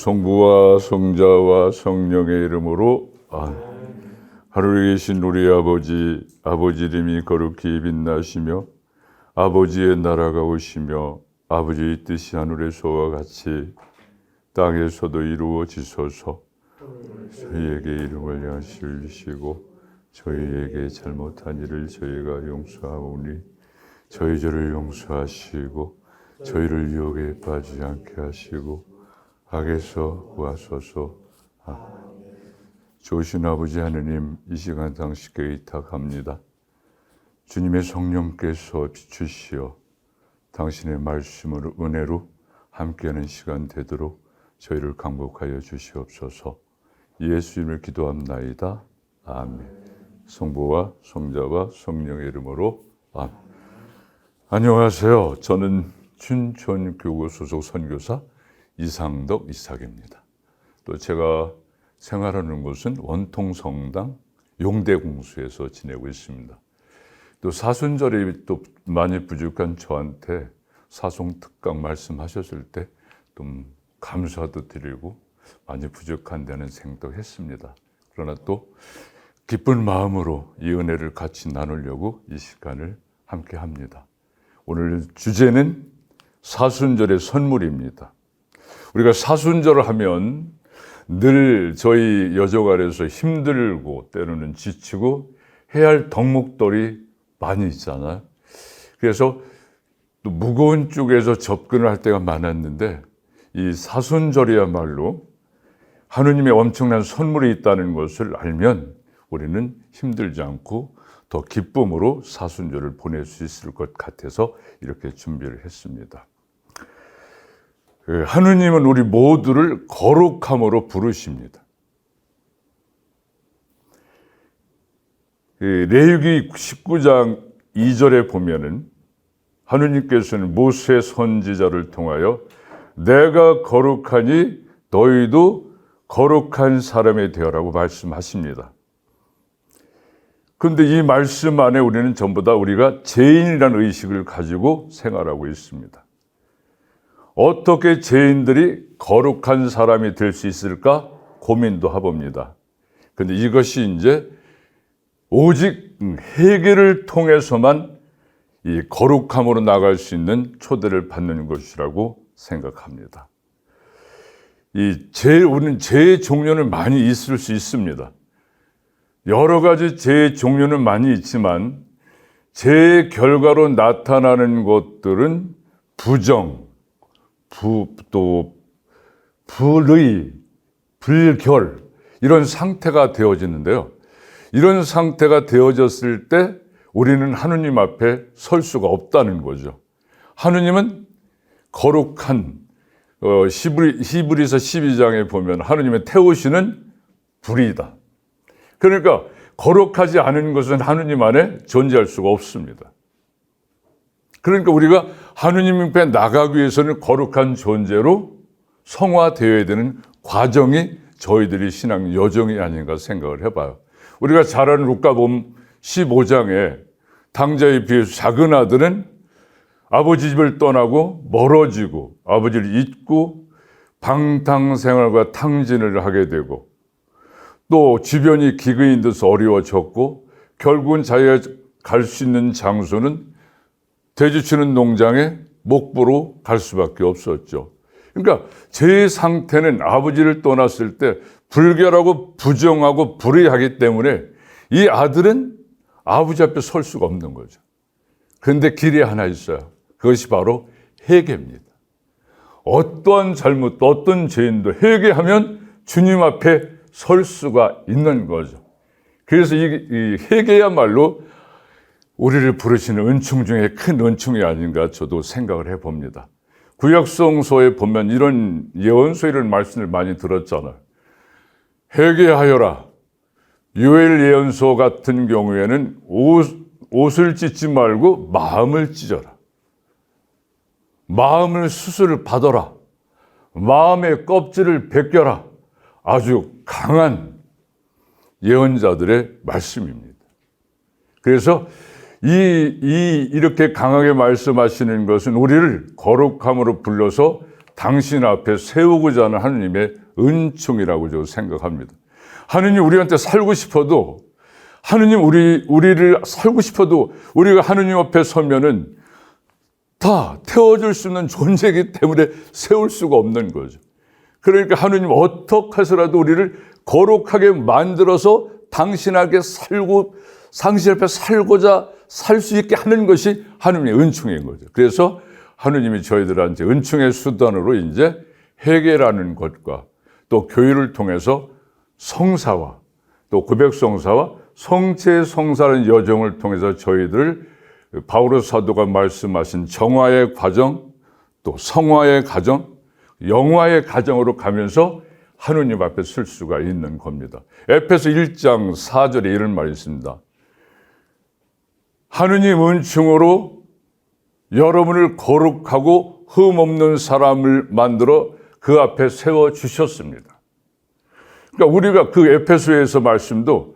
성부와 성자와 성령의 이름으로 아멘. 하늘에 계신 우리 아버지 이름이 거룩히 빛나시며 아버지의 나라가 오시며 아버지의 뜻이 하늘에서와 같이 땅에서도 이루어지소서. 저희에게 이름을 양식을 주시고 저희에게 잘못한 일을 저희가 용서하오니 저희 죄를 용서하시고 저희를 유혹에 빠지지 않게 하시고 악에서 구하소서. 아멘. 좋으신 아버지 하느님, 이 시간 당신께 의탁합니다. 주님의 성령께서 비추시어 당신의 말씀으로 은혜로 함께하는 시간 되도록 저희를 강복하여 주시옵소서. 예수 이름을 기도합나이다. 아멘. 성부와 성자와 성령의 이름으로 아멘. 안녕하세요. 저는 춘천교구 소속 선교사 이상덕 이삭입니다. 또 제가 생활하는 곳은 원통성당 용대공수에서 지내고 있습니다. 또 사순절이 또 많이 부족한 저한테 사송특강 말씀하셨을 때 좀 감사도 드리고 많이 부족한 데는 생각했습니다. 그러나 또 기쁜 마음으로 이 은혜를 같이 나누려고 이 시간을 함께 합니다. 오늘 주제는 사순절의 선물입니다. 우리가 사순절을 하면 늘 저희 여정안에서 힘들고 때로는 지치고 해야 할 덕목들이 많이 있잖아요. 그래서 또 무거운 쪽에서 접근을 할 때가 많았는데 이 사순절이야말로 하느님의 엄청난 선물이 있다는 것을 알면 우리는 힘들지 않고 더 기쁨으로 사순절을 보낼 수 있을 것 같아서 이렇게 준비를 했습니다. 하느님은 우리 모두를 거룩함으로 부르십니다. 레위기 19장 2절에 보면은 하느님께서는 모세 선지자를 통하여 내가 거룩하니 너희도 거룩한 사람이 되어라고 말씀하십니다. 그런데 이 말씀 안에 우리는 전부 다 우리가 죄인이라는 의식을 가지고 생활하고 있습니다. 어떻게 죄인들이 거룩한 사람이 될 수 있을까 고민도 해봅니다. 그런데 이것이 이제 오직 회개를 통해서만 이 거룩함으로 나갈 수 있는 초대를 받는 것이라고 생각합니다. 우리는 죄의 종류는 많이 있을 수 있습니다. 여러 가지 죄의 종류는 많이 있지만 죄의 결과로 나타나는 것들은 부정, 또 불의, 불결 이런 상태가 되어지는데요. 이런 상태가 되어졌을 때 우리는 하느님 앞에 설 수가 없다는 거죠. 하느님은 거룩한 히브리서 12장에 보면 하느님의 태우시는 불이다. 그러니까 거룩하지 않은 것은 하느님 안에 존재할 수가 없습니다. 그러니까 우리가 하느님 앞에 나가기 위해서는 거룩한 존재로 성화되어야 되는 과정이 저희들이 신앙 여정이 아닌가 생각을 해봐요. 우리가 잘 아는 루카복음 15장에 당자에 비해서 작은 아들은 아버지 집을 떠나고 멀어지고 아버지를 잊고 방탕생활과 탕진을 하게 되고 또 주변이 기근인 듯 어려워졌고 결국은 자기가 갈 수 있는 장소는 돼지 치는 농장에 목보로 갈 수밖에 없었죠. 그러니까 제 상태는 아버지를 떠났을 때 불결하고 부정하고 불의하기 때문에 이 아들은 아버지 앞에 설 수가 없는 거죠. 그런데 길이 하나 있어요. 그것이 바로 회개입니다. 어떠한 잘못도 어떤 죄인도 회개하면 주님 앞에 설 수가 있는 거죠. 그래서 이 회개야말로 우리를 부르시는 은총 중에 큰 은총이 아닌가 저도 생각을 해봅니다. 구약성서에 보면 이런 예언서 이런 말씀을 많이 들었잖아요. 회개하여라. 요엘 예언서 같은 경우에는 옷을 찢지 말고 마음을 찢어라. 마음을 수술을 받아라. 마음의 껍질을 벗겨라. 아주 강한 예언자들의 말씀입니다. 그래서 이렇게 강하게 말씀하시는 것은 우리를 거룩함으로 불러서 당신 앞에 세우고자 하는 하느님의 은총이라고 저는 생각합니다. 하느님 우리한테 살고 싶어도, 하느님 우리를 살고 싶어도 우리가 하느님 앞에 서면은 다 태워줄 수 있는 존재이기 때문에 세울 수가 없는 거죠. 그러니까 하느님 어떻게 해서라도 우리를 거룩하게 만들어서 당신 앞에 살고자 살 수 있게 하는 것이 하느님의 은총인 거죠. 그래서 하느님이 저희들한테 은총의 수단으로 이제 회개라는 것과 또 교회를 통해서 성사와 또 고백성사와 성체성사라는 여정을 통해서 저희들을 바오로 사도가 말씀하신 정화의 과정, 또 성화의 과정, 영화의 과정으로 가면서 하느님 앞에 설 수가 있는 겁니다. 에베소 1장 4절에 이런 말이 있습니다. 하느님 은총으로 여러분을 거룩하고 흠없는 사람을 만들어 그 앞에 세워주셨습니다. 그러니까 우리가 그 에베소에서 말씀도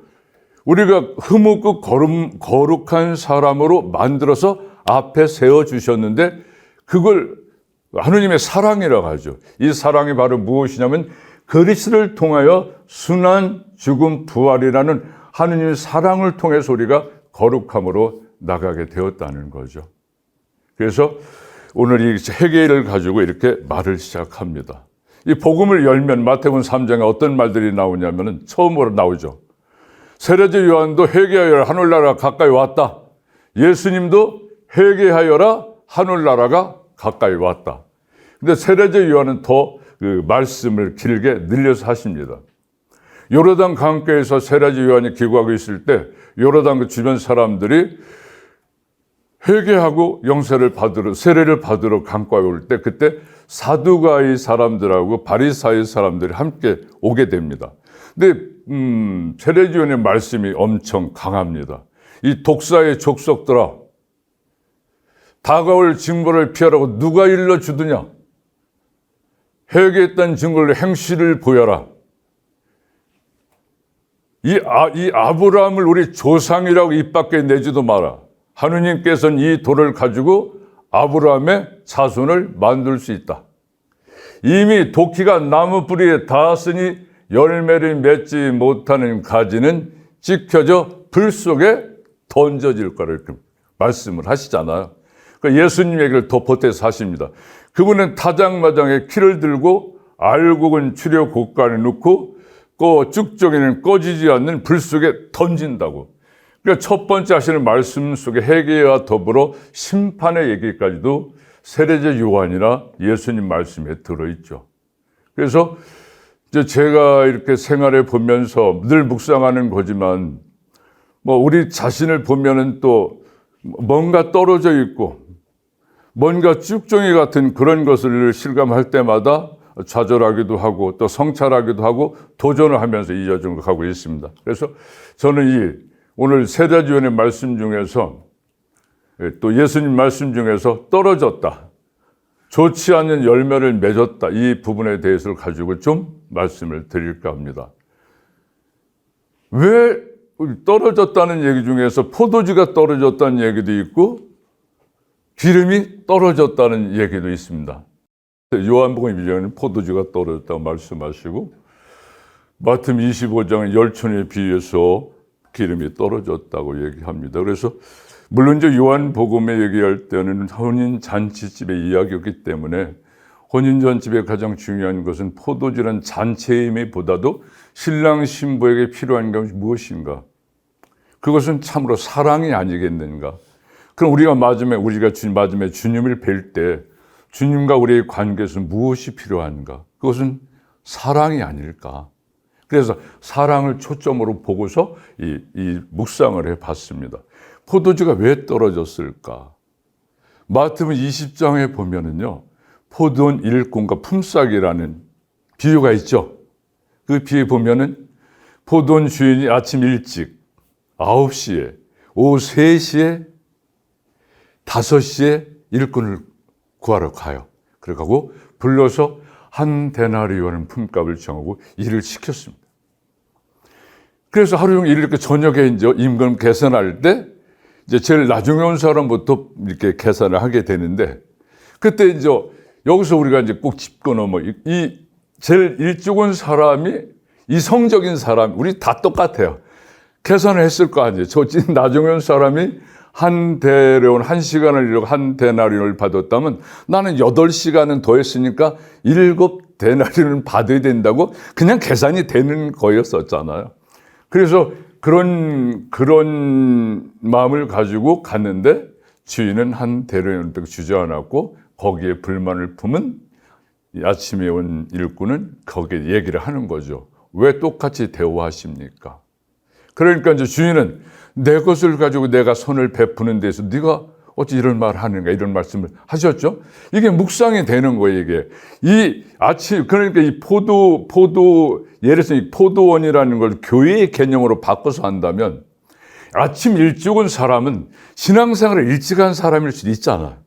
우리가 흠없고 거룩한 사람으로 만들어서 앞에 세워주셨는데 그걸 하느님의 사랑이라고 하죠. 이 사랑이 바로 무엇이냐면 그리스도를 통하여 순환, 죽음, 부활이라는 하느님의 사랑을 통해서 우리가 거룩함으로 나가게 되었다는 거죠. 그래서 오늘 이 회개를 가지고 이렇게 말을 시작합니다. 이 복음을 열면 마태복음 3장에 어떤 말들이 나오냐면 처음으로 나오죠. 세례자 요한도 회개하여라 하늘나라가 가까이 왔다. 예수님도 회개하여라 하늘나라가 가까이 왔다. 근데 세례자 요한은 더 그 말씀을 길게 늘려서 하십니다. 요르단 강가에서 세례자 요한이 기고하고 있을 때 요르단 그 주변 사람들이 회개하고 영세를 받으러 세례를 받으러 강가에 올 때 그때 사두가이 사람들하고 바리사이 사람들이 함께 오게 됩니다. 근데 세례자 요한의 말씀이 엄청 강합니다. 이 독사의 족속들아, 다가올 징벌을 피하라고 누가 일러주느냐? 회개했다는 증거로 행실을 보여라. 이 아브라함을 우리 조상이라고 입 밖에 내지도 마라. 하느님께서는 이 돌을 가지고 아브라함의 자손을 만들 수 있다. 이미 도끼가 나무 뿌리에 닿았으니 열매를 맺지 못하는 가지는 찍혀져 불 속에 던져질 거를 말씀을 하시잖아요. 그러니까 예수님 얘기를 더 보태서 하십니다. 그분은 타장마장에 키를 들고 알곡은 추려 곳간에 넣고 쭉정이는 꺼지지 않는 불 속에 던진다고. 그러니까 첫 번째 하시는 말씀 속에 회개와 더불어 심판의 얘기까지도 세례자 요한이나 예수님 말씀에 들어있죠. 그래서 이제 제가 이렇게 생활해 보면서 늘 묵상하는 거지만 우리 자신을 보면은 또 뭔가 떨어져 있고 뭔가 쭉정이 같은 그런 것을 실감할 때마다 좌절하기도 하고 또 성찰하기도 하고 도전을 하면서 이 여정을 가고 있습니다. 그래서 저는 오늘 세례자 요한의 말씀 중에서 또 예수님 말씀 중에서 떨어졌다, 좋지 않은 열매를 맺었다, 이 부분에 대해서 가지고 좀 말씀을 드릴까 합니다. 왜 떨어졌다는 얘기 중에서 포도주가 떨어졌다는 얘기도 있고 기름이 떨어졌다는 얘기도 있습니다. 요한복음 2장에는 포도주가 떨어졌다고 말씀하시고 마태복음 25장은 열천에 비해서 기름이 떨어졌다고 얘기합니다. 그래서 물론 이제 요한복음에 얘기할 때는 혼인잔치집의 이야기였기 때문에 혼인잔치집의 가장 중요한 것은 포도주라는 잔치임보다도 신랑 신부에게 필요한 것이 무엇인가? 그것은 참으로 사랑이 아니겠는가? 그럼 우리가 마지막에 주님을 뵐 때 주님과 우리의 관계에서 무엇이 필요한가? 그것은 사랑이 아닐까? 그래서 사랑을 초점으로 보고서 이 묵상을 해봤습니다. 포도주가 왜 떨어졌을까? 마태복음 20장에 보면은요, 포도원 일꾼과 품삯이라는 비유가 있죠. 그 비유에 보면은 포도원 주인이 아침 일찍 9시에, 오후 3시에, 5시에 일꾼을 구하러 가요. 그래가지고 불러서 한 데나리온은 품값을 정하고 일을 시켰습니다. 그래서 하루 종일 이렇게 저녁에 이제 임금 계산할 때 이제 제일 나중에 온 사람부터 이렇게 계산을 하게 되는데 그때 이제 여기서 우리가 이제 꼭 짚고 넘어. 이 제일 일찍 온 사람이 이성적인 사람, 우리 다 똑같아요. 계산을 했을 거 아니에요. 저 나중에 온 사람이 한 대레온, 한 시간을 이루고 한 데나리온을 받았다면 나는 8시간은 더 했으니까 7데나리온을 받아야 된다고 그냥 계산이 되는 거였었잖아요. 그래서 그런 마음을 가지고 갔는데 주인은 한 데나리온도 주지 않았고 거기에 불만을 품은 아침에 온 일꾼은 거기에 얘기를 하는 거죠. 왜 똑같이 대우하십니까? 그러니까 이제 주인은 내 것을 가지고 내가 선을 베푸는 데서 네가 어찌 이런 말을 하는가 이런 말씀을 하셨죠. 이게 묵상이 되는 거예요. 이게 이 아침 그러니까 이 예를 들어서 이 포도원이라는 걸 교회의 개념으로 바꿔서 한다면 아침 일찍 온 사람은 신앙생활을 일찍 한 사람일 수도 있잖아요.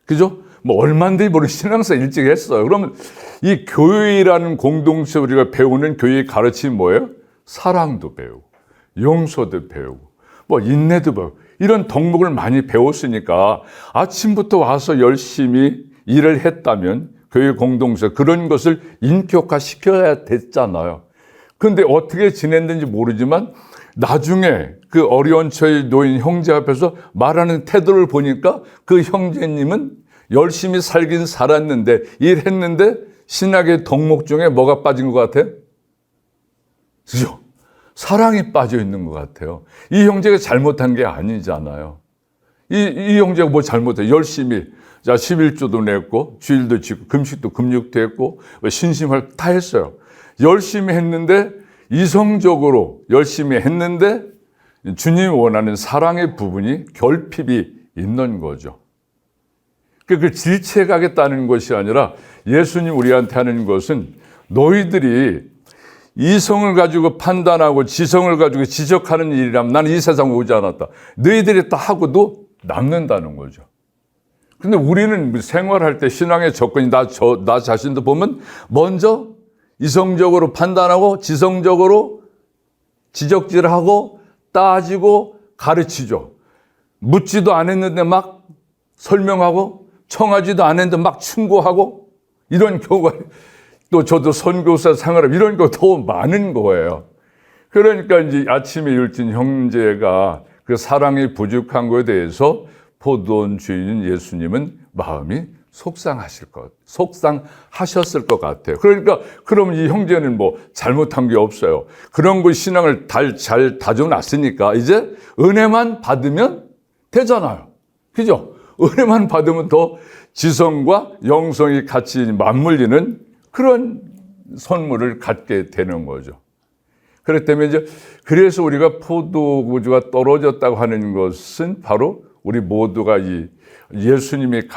그죠? 뭐 얼마인데 모르는 신앙생활 일찍 했어요. 그러면 이 교회라는 공동체 우리가 배우는 교회의 가르침이 뭐예요? 사랑도 배우고 용서도 배우고 뭐 인내도 배우고 이런 덕목을 많이 배웠으니까 아침부터 와서 열심히 일을 했다면 교회 공동체 그런 것을 인격화시켜야 됐잖아요. 그런데 어떻게 지냈는지 모르지만 나중에 그 어려운 처에 놓인 형제 앞에서 말하는 태도를 보니까 그 형제님은 열심히 살긴 살았는데 일했는데 신학의 덕목 중에 뭐가 빠진 것 같아요? 그죠? 사랑이 빠져 있는 것 같아요. 이 형제가 잘못한 게 아니잖아요. 이 형제가 뭐 잘못해? 열심히 11조도 냈고 주일도 지고 금식도 금육도 했고 신심을 다 했어요. 열심히 했는데 이성적으로 열심히 했는데 주님이 원하는 사랑의 부분이 결핍이 있는 거죠. 그 질책하겠다는 것이 아니라 예수님 우리한테 하는 것은 너희들이 이성을 가지고 판단하고 지성을 가지고 지적하는 일이라면 나는 이 세상에 오지 않았다. 너희들이 다 하고도 남는다는 거죠. 근데 우리는 생활할 때 신앙의 접근이 나 자신도 보면 먼저 이성적으로 판단하고 지성적으로 지적질을 하고 따지고 가르치죠. 묻지도 않았는데 막 설명하고 청하지도 않았는데 막 충고하고 이런 경우가 또 저도 선교사 생활을 이런 거 더 많은 거예요. 그러니까 이제 아침에 일진 형제가 그 사랑이 부족한 것에 대해서 포도원 주인인 예수님은 마음이 속상하셨을 것 같아요. 그러니까 그럼 이 형제는 뭐 잘못한 게 없어요. 그런 거 신앙을 잘 다져놨으니까 이제 은혜만 받으면 되잖아요. 그죠? 은혜만 받으면 더 지성과 영성이 같이 맞물리는 그런 선물을 갖게 되는 거죠. 그렇다면 이제 그래서 우리가 포도구주가 떨어졌다고 하는 것은 바로 우리 모두가 이 예수님이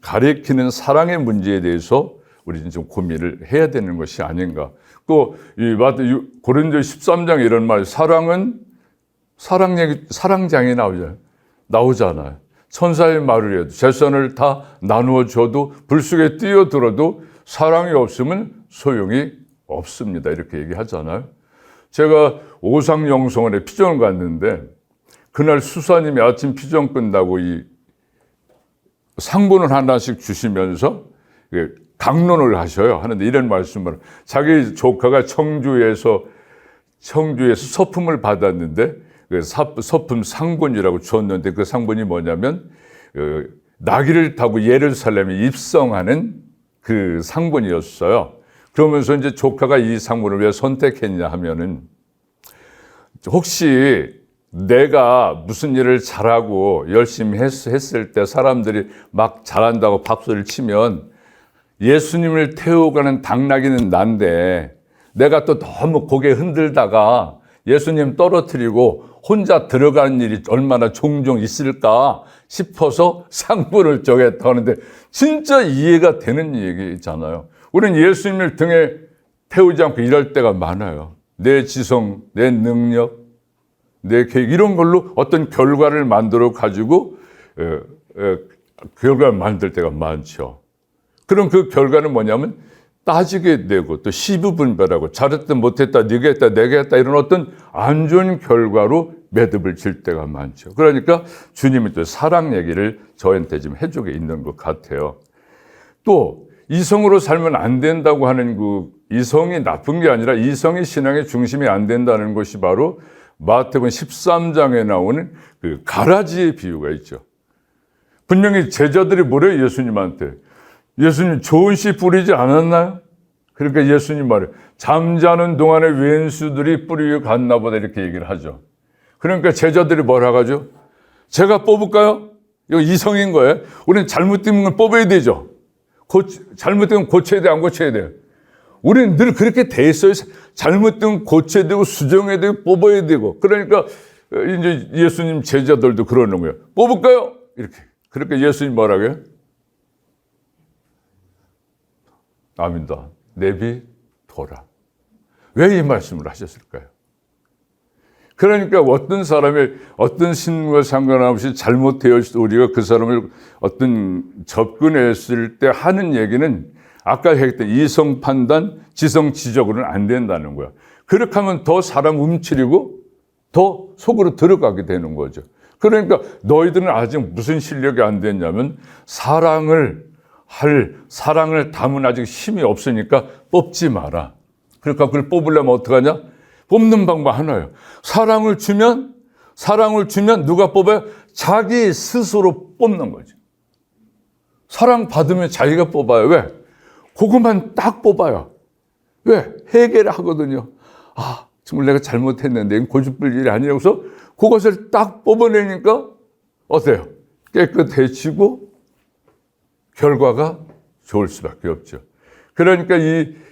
가리키는 사랑의 문제에 대해서 우리 좀 고민을 해야 되는 것이 아닌가. 또 고린도 13장에 이런 말, 사랑장이 나오잖아요. 천사의 말을 해도 재산을 다 나누어 줘도 불 속에 뛰어들어도 사랑이 없으면 소용이 없습니다. 이렇게 얘기하잖아요. 제가 오상영성원에 피정을 갔는데 그날 수사님이 아침 피정 끝나고 이 상본을 하나씩 주시면서 강론을 하셔요. 하는데 이런 말씀을 자기 조카가 청주에서 서품을 받았는데 그 서품 상본이라고 줬는데 그 상본이 뭐냐면 나귀를 타고 예루살렘에 입성하는 그 상본이었어요. 그러면서 이제 조카가 이 상본을 왜 선택했냐 하면은 혹시 내가 무슨 일을 잘하고 열심히 했을 때 사람들이 막 잘한다고 박수를 치면 예수님을 태우가는 당나귀는 난데 내가 또 너무 고개 흔들다가 예수님 떨어뜨리고 혼자 들어가는 일이 얼마나 종종 있을까 싶어서 상본을 정했다 하는데 진짜 이해가 되는 얘기잖아요. 우리는 예수님을 등에 태우지 않고 일할 때가 많아요. 내 지성, 내 능력, 내 계획 이런 걸로 어떤 결과를 만들어 가지고 결과를 만들 때가 많죠. 그럼 그 결과는 뭐냐면 따지게 되고 또 시부분별하고 잘했다 못했다 네가 했다 내가 했다 이런 어떤 안 좋은 결과로 매듭을 질 때가 많죠. 그러니까 주님이 또 사랑 얘기를 저한테 좀 해주고 있는 것 같아요. 또 이성으로 살면 안 된다고 하는 그 이성이 나쁜 게 아니라 이성이 신앙의 중심이 안 된다는 것이 바로 마태복음 13장에 나오는 그 가라지의 비유가 있죠. 분명히 제자들이 뭐래요? 예수님한테. 예수님 좋은 씨 뿌리지 않았나요? 그러니까 예수님 말해 잠자는 동안에 왼수들이 뿌리 위에 갔나 보다 이렇게 얘기를 하죠. 그러니까 제자들이 뭐라고 하죠? 제가 뽑을까요? 이거 이성인 거예요. 우리는 잘못된 걸 뽑아야 되죠. 잘못된 건 고쳐야 돼, 안 고쳐야 돼요? 우리는 늘 그렇게 돼 있어요. 잘못된 건 고쳐야 되고 수정해야 되고 뽑아야 되고. 그러니까 이제 예수님 제자들도 그러는 거예요. 뽑을까요? 이렇게. 그러니까 예수님 뭐라고 해요? 아민다. 내비둬라. 왜 이 말씀을 하셨을까요? 그러니까 어떤 사람의 어떤 신과 상관없이 잘못되었을 때 우리가 그 사람을 어떤 접근했을 때 하는 얘기는 아까 했던 이성 판단, 지성 지적으로는 안 된다는 거야. 그렇게 하면 더 사람 움츠리고 더 속으로 들어가게 되는 거죠. 그러니까 너희들은 아직 무슨 실력이 안 됐냐면 사랑을 담은 아직 힘이 없으니까 뽑지 마라. 그러니까 그걸 뽑으려면 어떡하냐? 뽑는 방법 하나예요. 사랑을 주면 누가 뽑아요? 자기 스스로 뽑는 거죠. 사랑 받으면 자기가 뽑아요. 왜? 그것만 딱 뽑아요. 왜? 회개를 하거든요. 아, 정말 내가 잘못했는데 이건 고집불 일이 아니라고서 그것을 딱 뽑아내니까 어때요? 깨끗해지고 결과가 좋을 수밖에 없죠. 그러니까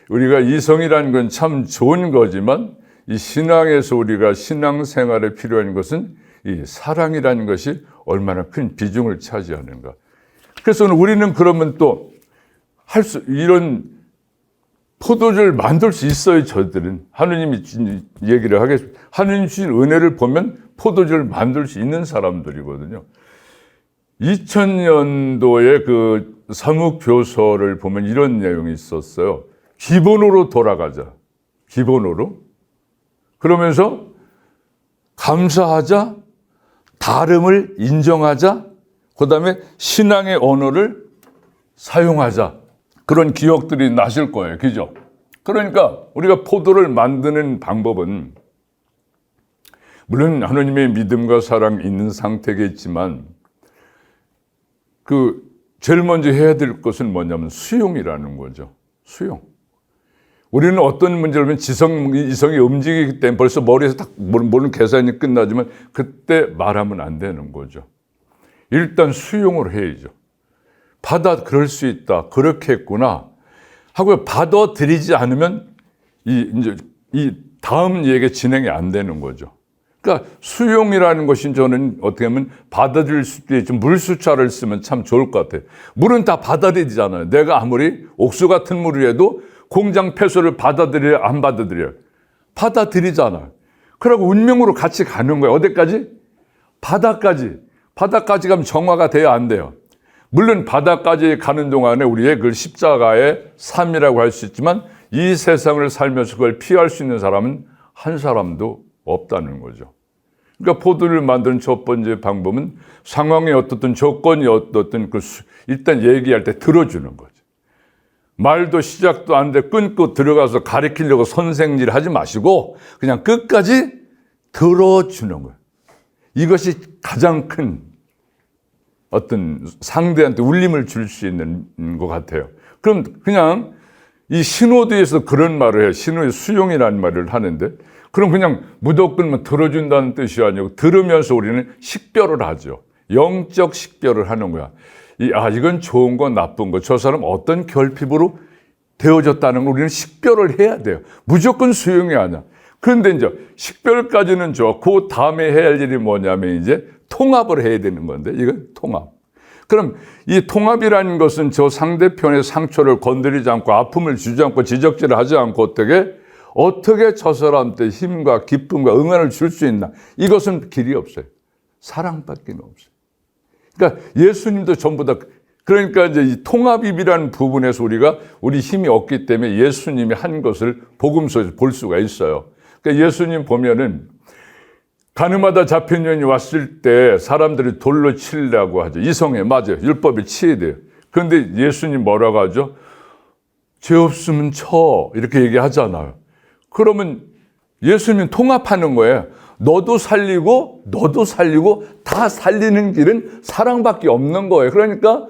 우리가 이성이라는 건 참 좋은 거지만 이 신앙에서 우리가 신앙생활에 필요한 것은 이 사랑이라는 것이 얼마나 큰 비중을 차지하는가. 그래서 우리는 그러면 또 이런 포도주를 만들 수 있어요. 저들은 하느님이 얘기를 하겠습니다. 하느님 주신 은혜를 보면 포도주를 만들 수 있는 사람들이거든요. 2000년도에 그 사무교서를 보면 이런 내용이 있었어요. 기본으로 돌아가자. 기본으로. 그러면서 감사하자, 다름을 인정하자, 그 다음에 신앙의 언어를 사용하자. 그런 기억들이 나실 거예요. 그죠? 그러니까 우리가 포도를 만드는 방법은 물론 하나님의 믿음과 사랑이 있는 상태겠지만 제일 먼저 해야 될 것은 뭐냐면 수용이라는 거죠. 수용. 우리는 어떤 문제를 보면 이성이 움직이기 때문에 벌써 머리에서 딱 모르는 계산이 끝나지만 그때 말하면 안 되는 거죠. 일단 수용을 해야죠. 그럴 수 있다. 그렇게 했구나. 하고 받아들이지 않으면 이 다음 얘기 진행이 안 되는 거죠. 그러니까 수용이라는 것이 저는 어떻게 하면 받아들일 수도 있죠. 물수차를 쓰면 참 좋을 것 같아요. 물은 다 받아들이잖아요. 내가 아무리 옥수 같은 물이라도 공장 폐수를 받아들여요? 안 받아들여요? 받아들이잖아요. 그러고 운명으로 같이 가는 거예요. 어디까지? 바다까지. 바다까지 가면 정화가 돼야 안 돼요. 물론 바다까지 가는 동안에 우리의 그 십자가의 삶이라고 할 수 있지만 이 세상을 살면서 그걸 피할 수 있는 사람은 한 사람도 없다는 거죠. 그러니까 포도를 만드는 첫 번째 방법은 상황이 어떻든 조건이 어떻든 일단 얘기할 때 들어주는 거죠. 말도 시작도 안 돼 끊고 들어가서 가르치려고 선생질 하지 마시고 그냥 끝까지 들어주는 거예요. 이것이 가장 큰 어떤 상대한테 울림을 줄 수 있는 것 같아요. 그럼 그냥 이 신호도에서 그런 말을 해요. 신호의 수용이라는 말을 하는데 그럼 그냥 무조건 들어준다는 뜻이 아니고 들으면서 우리는 식별을 하죠. 영적 식별을 하는 거야. 이건 좋은 거 나쁜 거 저 사람 어떤 결핍으로 되어졌다는 걸 우리는 식별을 해야 돼요. 무조건 수용이 아니야. 그런데 이제 식별까지는 그 다음에 해야 할 일이 뭐냐면 이제 통합을 해야 되는 건데 이건 통합. 그럼 이 통합이라는 것은 저 상대편의 상처를 건드리지 않고 아픔을 주지 않고 지적질을 하지 않고 어떻게 저 사람한테 힘과 기쁨과 응원을 줄 수 있나? 이것은 길이 없어요. 사랑밖에 없어요. 그러니까 예수님도 전부 다 그러니까 이제 이 통합입이라는 부분에서 우리 힘이 없기 때문에 예수님이 한 것을 복음서에서 볼 수가 있어요. 그러니까 예수님 보면은 가늠하다 잡힌 여인이 왔을 때 사람들이 돌로 치려고 하죠. 이성에 맞아요. 율법에 치야 돼요. 그런데 예수님 뭐라고 하죠? 죄 없으면 쳐 이렇게 얘기하잖아요. 그러면 예수님 통합하는 거예요. 너도 살리고 다 살리는 길은 사랑밖에 없는 거예요. 그러니까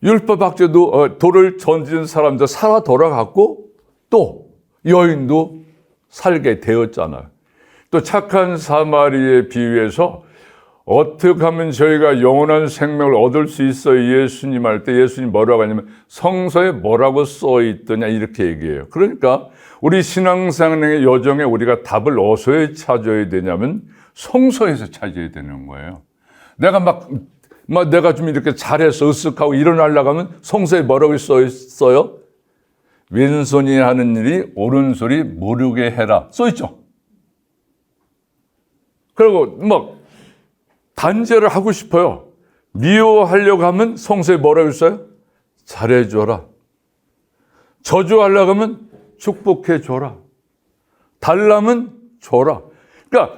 율법학자도 돌을 던지는 사람도 살아 돌아갔고 또 여인도 살게 되었잖아요. 또 착한 사마리에 비유해서 어떻게 하면 저희가 영원한 생명을 얻을 수 있어요? 예수님 할 때 예수님 뭐라고 하냐면 성서에 뭐라고 써 있더냐 이렇게 얘기해요. 그러니까 우리 신앙생활의 여정에 우리가 답을 어디서 찾아야 되냐면 성서에서 찾아야 되는 거예요. 내가 내가 좀 이렇게 잘해서 으쓱하고 일어나려고 하면 성서에 뭐라고 써 있어요? 왼손이 하는 일이 오른손이 모르게 해라 써 있죠. 그리고 단죄를 하고 싶어요. 미워하려고 하면 성서에 뭐라고 있어요? 잘해줘라. 저주하려고 하면 축복해줘라. 달라면 줘라. 그러니까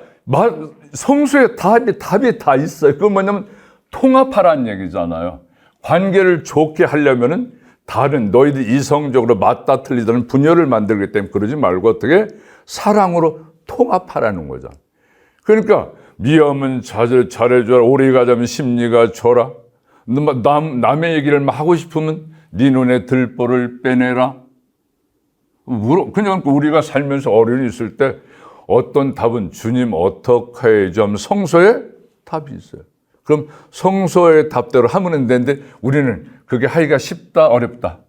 성서에 답이 다 있어요. 그건 뭐냐면 통합하라는 얘기잖아요. 관계를 좋게 하려면은 다른 너희들 이성적으로 맞다 틀리다는 분열을 만들기 때문에 그러지 말고 어떻게 사랑으로 통합하라는 거죠. 그러니까 미워하면 잘해줘라. 오래 가자면 심리가 줘라. 남의 얘기를 막 하고 싶으면 네 눈에 들보를 빼내라. 그냥 우리가 살면서 어려움이 있을 때 어떤 답은 주님 어떻게 해야죠 하면 성서에 답이 있어요. 그럼 성서의 답대로 하면 되는데 우리는 그게 하기가 쉽다 어렵다?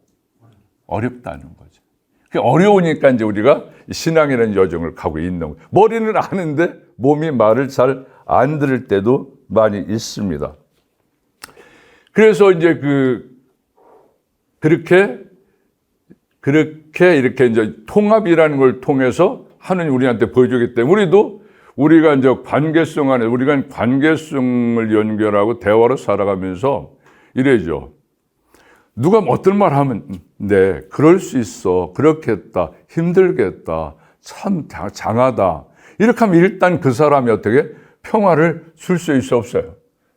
어렵다는 거죠. 그게 어려우니까 이제 우리가 신앙이라는 여정을 가고 있는 거예요. 머리는 아는데 몸이 말을 잘 안 들을 때도 많이 있습니다. 그래서 이제 그렇게 이렇게 이제 통합이라는 걸 통해서 하느님 우리한테 보여주기 때문에 우리가 이제 관계성 안에 우리가 관계성을 연결하고 대화로 살아가면서 이래죠. 누가 어떤 말 하면 네, 그럴 수 있어. 그렇겠다. 힘들겠다. 참 장하다. 이렇게 하면 일단 그 사람이 어떻게 평화를 줄 수 있어 없어요?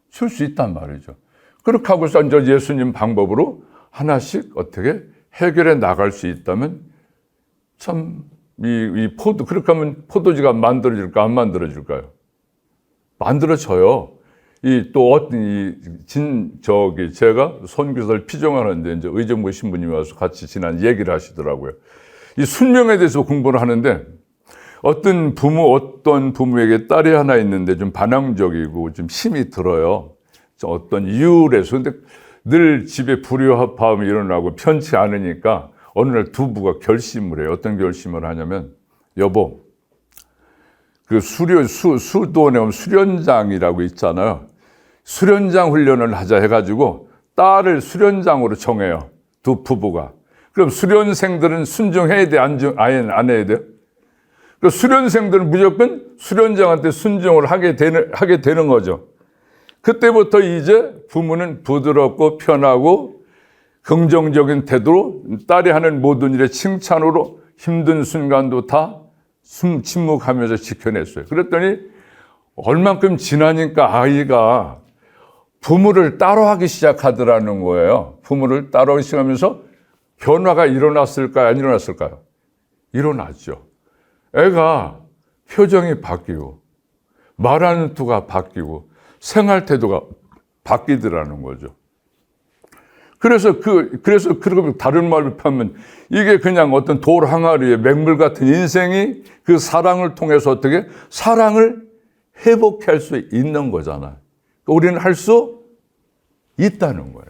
줄 수 있단 말이죠. 그렇게 하고서 이제 예수님 방법으로 하나씩 어떻게 해결해 나갈 수 있다면 참 그렇게 하면 포도주가 만들어질까 안 만들어질까요? 만들어져요. 제가 선교사를 피정하는데 이제 의정부 신부님이 와서 같이 지난 얘기를 하시더라고요. 이 순명에 대해서 공부를 하는데 어떤 부모에게 딸이 하나 있는데 좀 반항적이고 좀 힘이 들어요. 어떤 이유에서. 근데 늘 집에 불효합함이 일어나고 편치 않으니까 어느 날 두 부가 결심을 해요. 어떤 결심을 하냐면 여보, 그 수도원에 오면 수련장이라고 있잖아요. 수련장 훈련을 하자 해가지고 딸을 수련장으로 정해요. 두 부부가. 그럼 수련생들은 순종해야 돼? 아예 안 해야 돼요? 그 수련생들은 무조건 수련장한테 순종을 하게 되는 거죠. 그때부터 이제 부모는 부드럽고 편하고 긍정적인 태도로 딸이 하는 모든 일에 칭찬으로 힘든 순간도 다 침묵하면서 지켜냈어요. 그랬더니 얼만큼 지나니까 아이가 부모를 따라하기 시작하더라는 거예요. 부모를 따라하기 시작하면서 변화가 일어났을까요? 안 일어났을까요? 일어났죠. 애가 표정이 바뀌고 말하는 투가 바뀌고 생활 태도가 바뀌더라는 거죠. 그래서 그러고 다른 말로 하면 이게 그냥 어떤 돌 항아리의 맹물 같은 인생이 그 사랑을 통해서 어떻게 사랑을 회복할 수 있는 거잖아요. 우리는 할 수 있다는 거예요.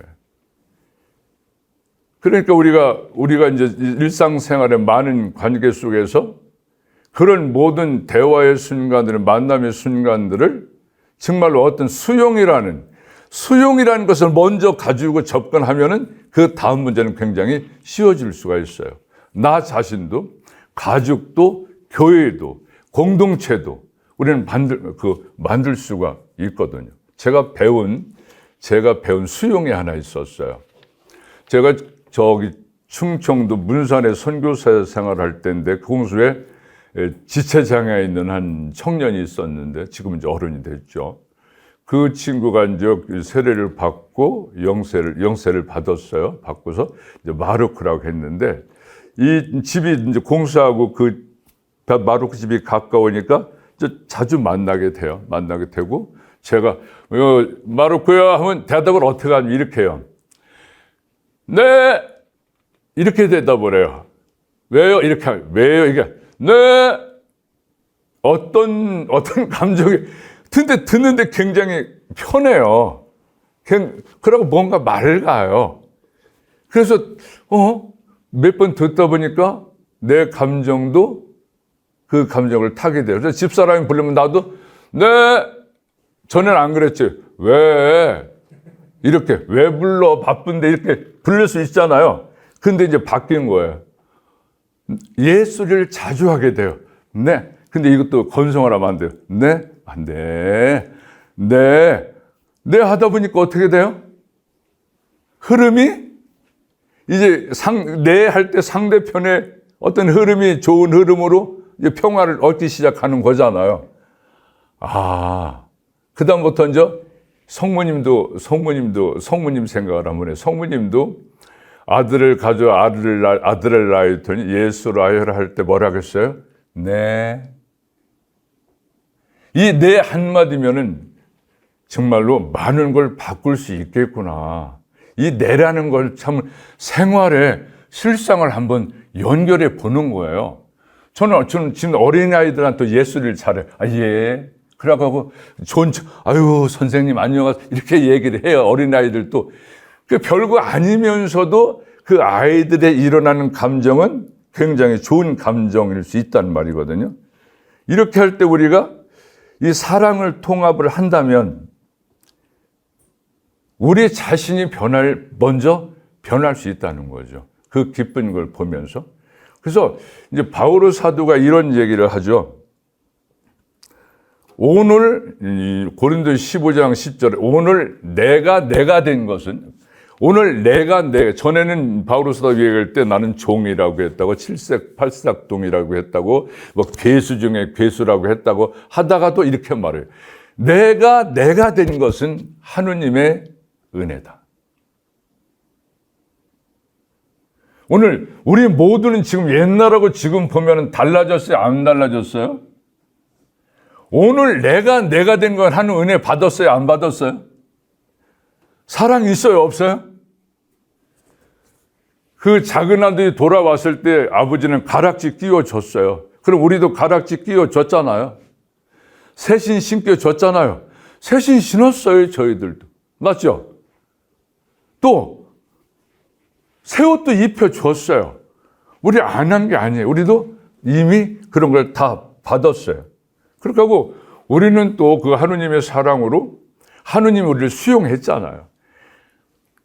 그러니까 우리가 이제 일상생활의 많은 관계 속에서 그런 모든 대화의 순간들을 만남의 순간들을 정말로 어떤 수용이라는 것을 먼저 가지고 접근하면은 그 다음 문제는 굉장히 쉬워질 수가 있어요. 나 자신도, 가족도, 교회도, 공동체도 우리는 만들 수가 있거든요. 제가 배운 수용이 하나 있었어요. 제가 충청도 문산에 선교사 생활할 때인데 그 공수에 지체장애에 있는 한 청년이 있었는데 지금은 이제 어른이 됐죠. 그 친구가 이제 세례를 받고 영세를 받았어요. 받고서 이제 마르크라고 했는데, 이 집이 이제 공사하고 그 마르크 집이 가까우니까 이제 자주 만나게 돼요. 만나게 되고, 제가 마르크야 하면 대답을 어떻게 하면 이렇게 해요. 네, 이렇게 대답을 해요. 왜요? 이렇게 하면 왜요? 이게 네, 어떤 감정이 근데 듣는데 굉장히 편해요. 그러고 뭔가 맑아요. 그래서 몇 번 듣다 보니까 내 감정도 그 감정을 타게 돼요. 그래서 집사람이 부르면 나도 네, 전에는 안 그랬지. 왜 불러? 바쁜데 이렇게 부를 수 있잖아요. 근데 이제 바뀐 거예요. 예수를 자주 하게 돼요. 네. 근데 이것도 건성을 하면 안 돼요. 네. 안 돼. 네 하다 보니까 어떻게 돼요? 흐름이 이제 네 할 때 상대편의 어떤 흐름이 좋은 흐름으로 이제 평화를 얻기 시작하는 거잖아요. 그다음부터 이제 성모님 생각을 한번 해요. 성모님도 아들을 낳았더니 예수를 하여라 할 때 뭐라 하겠어요? 네. 이 네 한마디면은 정말로 많은 걸 바꿀 수 있겠구나. 이 네라는 걸 참 생활에 실상을 한번 연결해 보는 거예요. 저는 지금 어린아이들한테 예수를 잘해. 예. 그러고 선생님 안녕하세요. 이렇게 얘기를 해요. 어린아이들도. 그 별거 아니면서도 그 아이들의 일어나는 감정은 굉장히 좋은 감정일 수 있다는 말이거든요. 이렇게 할 때 우리가 이 사랑을 통합을 한다면 우리 자신이 먼저 변할 수 있다는 거죠. 그 기쁜 걸 보면서. 그래서 이제 바오로 사도가 이런 얘기를 하죠. 오늘 고린도 15장 10절에 오늘 내가 된 것은 오늘 내가 전에는 바오로 사도 얘기할 때 나는 종이라고 했다고 칠색팔색동이라고 했다고 뭐 괴수 중에 괴수라고 했다고 하다가도 이렇게 말해요. 내가 된 것은 하느님의 은혜다. 오늘 우리 모두는 지금 옛날하고 지금 보면 달라졌어요? 안 달라졌어요? 오늘 내가 된 건 하는 은혜 받았어요? 안 받았어요? 사랑 있어요? 없어요? 그 작은 아들이 돌아왔을 때 아버지는 가락지 끼워줬어요. 그럼 우리도 가락지 끼워줬잖아요. 새신 신겨줬잖아요. 새신 신었어요, 저희들도. 맞죠? 또 새 옷도 입혀줬어요. 우리 안 한 게 아니에요. 우리도 이미 그런 걸 다 받았어요. 그렇게 하고 우리는 또 그 하느님의 사랑으로 하느님이 우리를 수용했잖아요.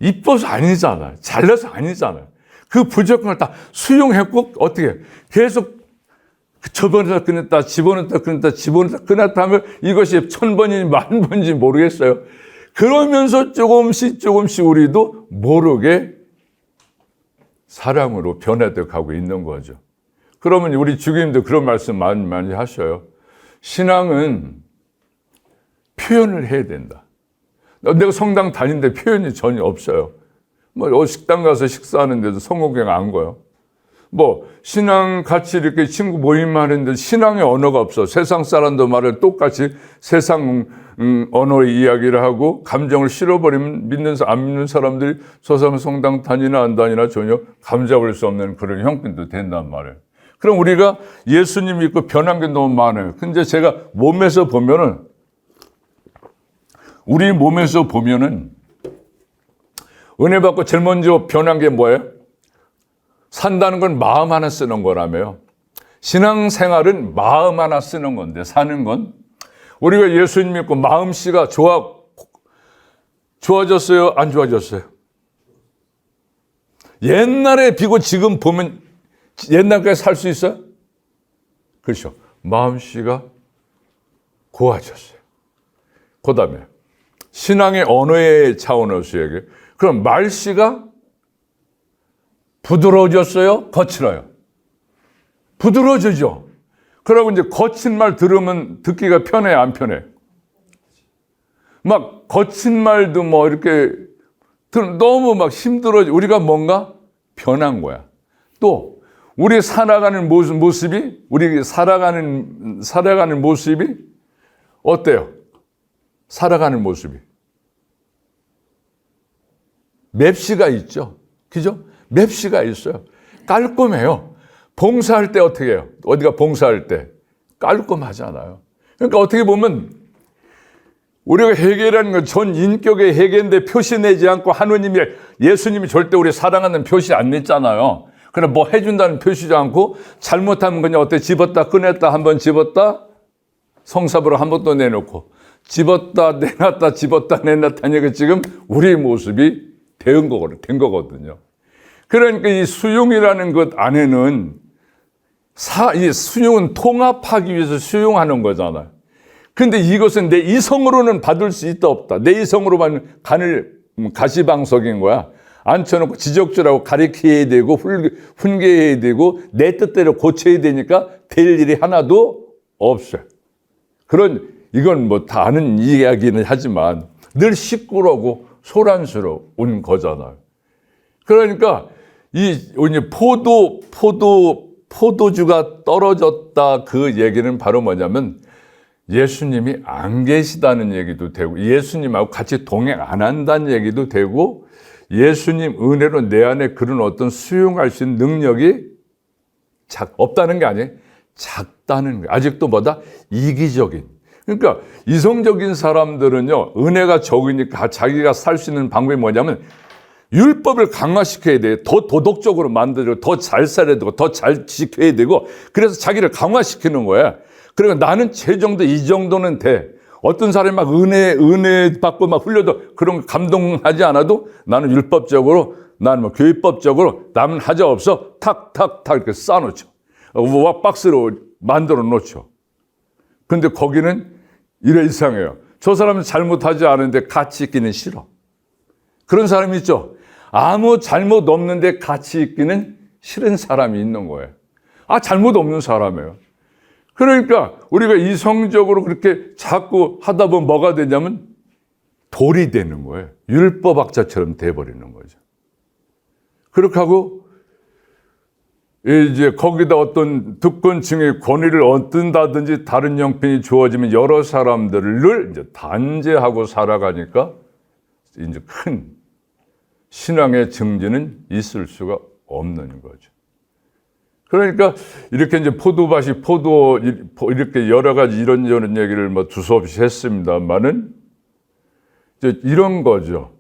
이뻐서 아니잖아요. 잘나서 아니잖아요. 그 부족한 걸 다 수용했고 어떻게 계속 저번에다 끊었다 집어넣었다 하면 이것이 1000번인지 10,000번인지 모르겠어요. 그러면서 조금씩 우리도 모르게 사랑으로 변화되어 가고 있는 거죠. 그러면 우리 주님도 그런 말씀 많이 하셔요. 신앙은 표현을 해야 된다. 내가 성당 다니는데 표현이 전혀 없어요. 뭐 식당 가서 식사하는데도 성경경 안 거요. 뭐 신앙 같이 이렇게 친구 모임만 했는데 신앙의 언어가 없어. 세상 사람도 말을 똑같이 세상 언어의 이야기를 하고 감정을 실어버리면 안 믿는 사람들이 저 사람 성당 다니나 안 다니나 전혀 감잡을 수 없는 그런 형편도 된단 말이에요. 그럼 우리가 예수님 믿고 변한 게 너무 많아요. 근데 제가 우리 몸에서 보면은 은혜 받고 제일 먼저 변한 게 뭐예요? 산다는 건 마음 하나 쓰는 거라며요. 신앙생활은 마음 하나 쓰는 건데 사는 건 우리가 예수님 믿고 마음씨가 좋아졌어요? 안 좋아졌어요? 옛날에 비고 지금 보면 옛날까지 살 수 있어요? 그렇죠. 마음씨가 고와졌어요. 그 다음에 신앙의 언어의 차원에서 얘기해요. 그럼 말씨가 부드러워졌어요? 거칠어요? 부드러워지죠. 그러고 이제 거친 말 들으면 듣기가 편해, 안 편해? 막 거친 말도 뭐 이렇게 너무 막 힘들어. 우리가 뭔가 변한 거야. 또 우리 살아가는 모습이 우리 살아가는 모습이 어때요? 살아가는 모습이 맵시가 있죠. 그죠? 맵시가 있어요. 깔끔해요. 봉사할 때 어떻게 해요? 어디가 봉사할 때 깔끔하잖아요. 그러니까 어떻게 보면 우리가 회개라는 건 전 인격의 회개인데 표시 내지 않고 예수님이 절대 우리 사랑하는 표시 안 냈잖아요. 그러나 뭐 해준다는 표시지 않고 잘못하면 그냥 어때? 집었다 꺼냈다 한번 집었다 성사부로 한 번 또 내놓고 집었다 내놨다 집었다 내놨다 하니까 지금 우리의 모습이 된 거거든요. 그러니까 이 수용이라는 것 안에는 이 수용은 통합하기 위해서 수용하는 거잖아요. 근데 이것은 내 이성으로는 받을 수 있다 없다. 내 이성으로 받는 가시방석인 거야. 앉혀놓고 지적질하고 가리켜야 되고 훈계해야 되고 내 뜻대로 고쳐야 되니까 될 일이 하나도 없어요. 이건 뭐 다 아는 이야기는 하지만 늘 시끄러고 소란스러운 거잖아요. 그러니까 포도주가 떨어졌다 그 얘기는 바로 뭐냐면 예수님이 안 계시다는 얘기도 되고 예수님하고 같이 동행 안 한다는 얘기도 되고 예수님 은혜로 내 안에 그런 어떤 수용할 수 있는 능력이 없다는 게 아니에요. 작다는 거예요. 아직도 뭐다? 이기적인. 그러니까 이성적인 사람들은요, 은혜가 적으니까 자기가 살 수 있는 방법이 뭐냐면 율법을 강화시켜야 돼요. 더 도덕적으로 만들고 더 잘 살아야 되고 더 잘 지켜야 되고 그래서 자기를 강화시키는 거야. 그리고 나는 제 정도 이 정도는 돼. 어떤 사람이 막 은혜 받고 막 흘려도 그런 감동하지 않아도 나는 율법적으로 나는 뭐 교회법적으로 남은 하자 없어 탁탁탁 이렇게 쌓아놓죠. 박스로 만들어 놓죠. 근데 거기는 이래 이상해요. 저 사람은 잘못하지 않은데 같이 있기는 싫어. 그런 사람이 있죠. 아무 잘못 없는데 같이 있기는 싫은 사람이 있는 거예요. 잘못 없는 사람이에요. 그러니까 우리가 이성적으로 그렇게 자꾸 하다 보면 뭐가 되냐면 돌이 되는 거예요. 율법학자처럼 돼버리는 거죠. 그렇게 하고 이제 거기다 어떤 특권층의 권위를 얻는다든지 다른 형편이 주어지면 여러 사람들을 이제 단죄하고 살아가니까 이제 큰 신앙의 증진은 있을 수가 없는 거죠. 그러니까 이렇게 이제 이렇게 여러 가지 이런저런 얘기를 뭐 두서없이 했습니다만은 이제 이런 거죠.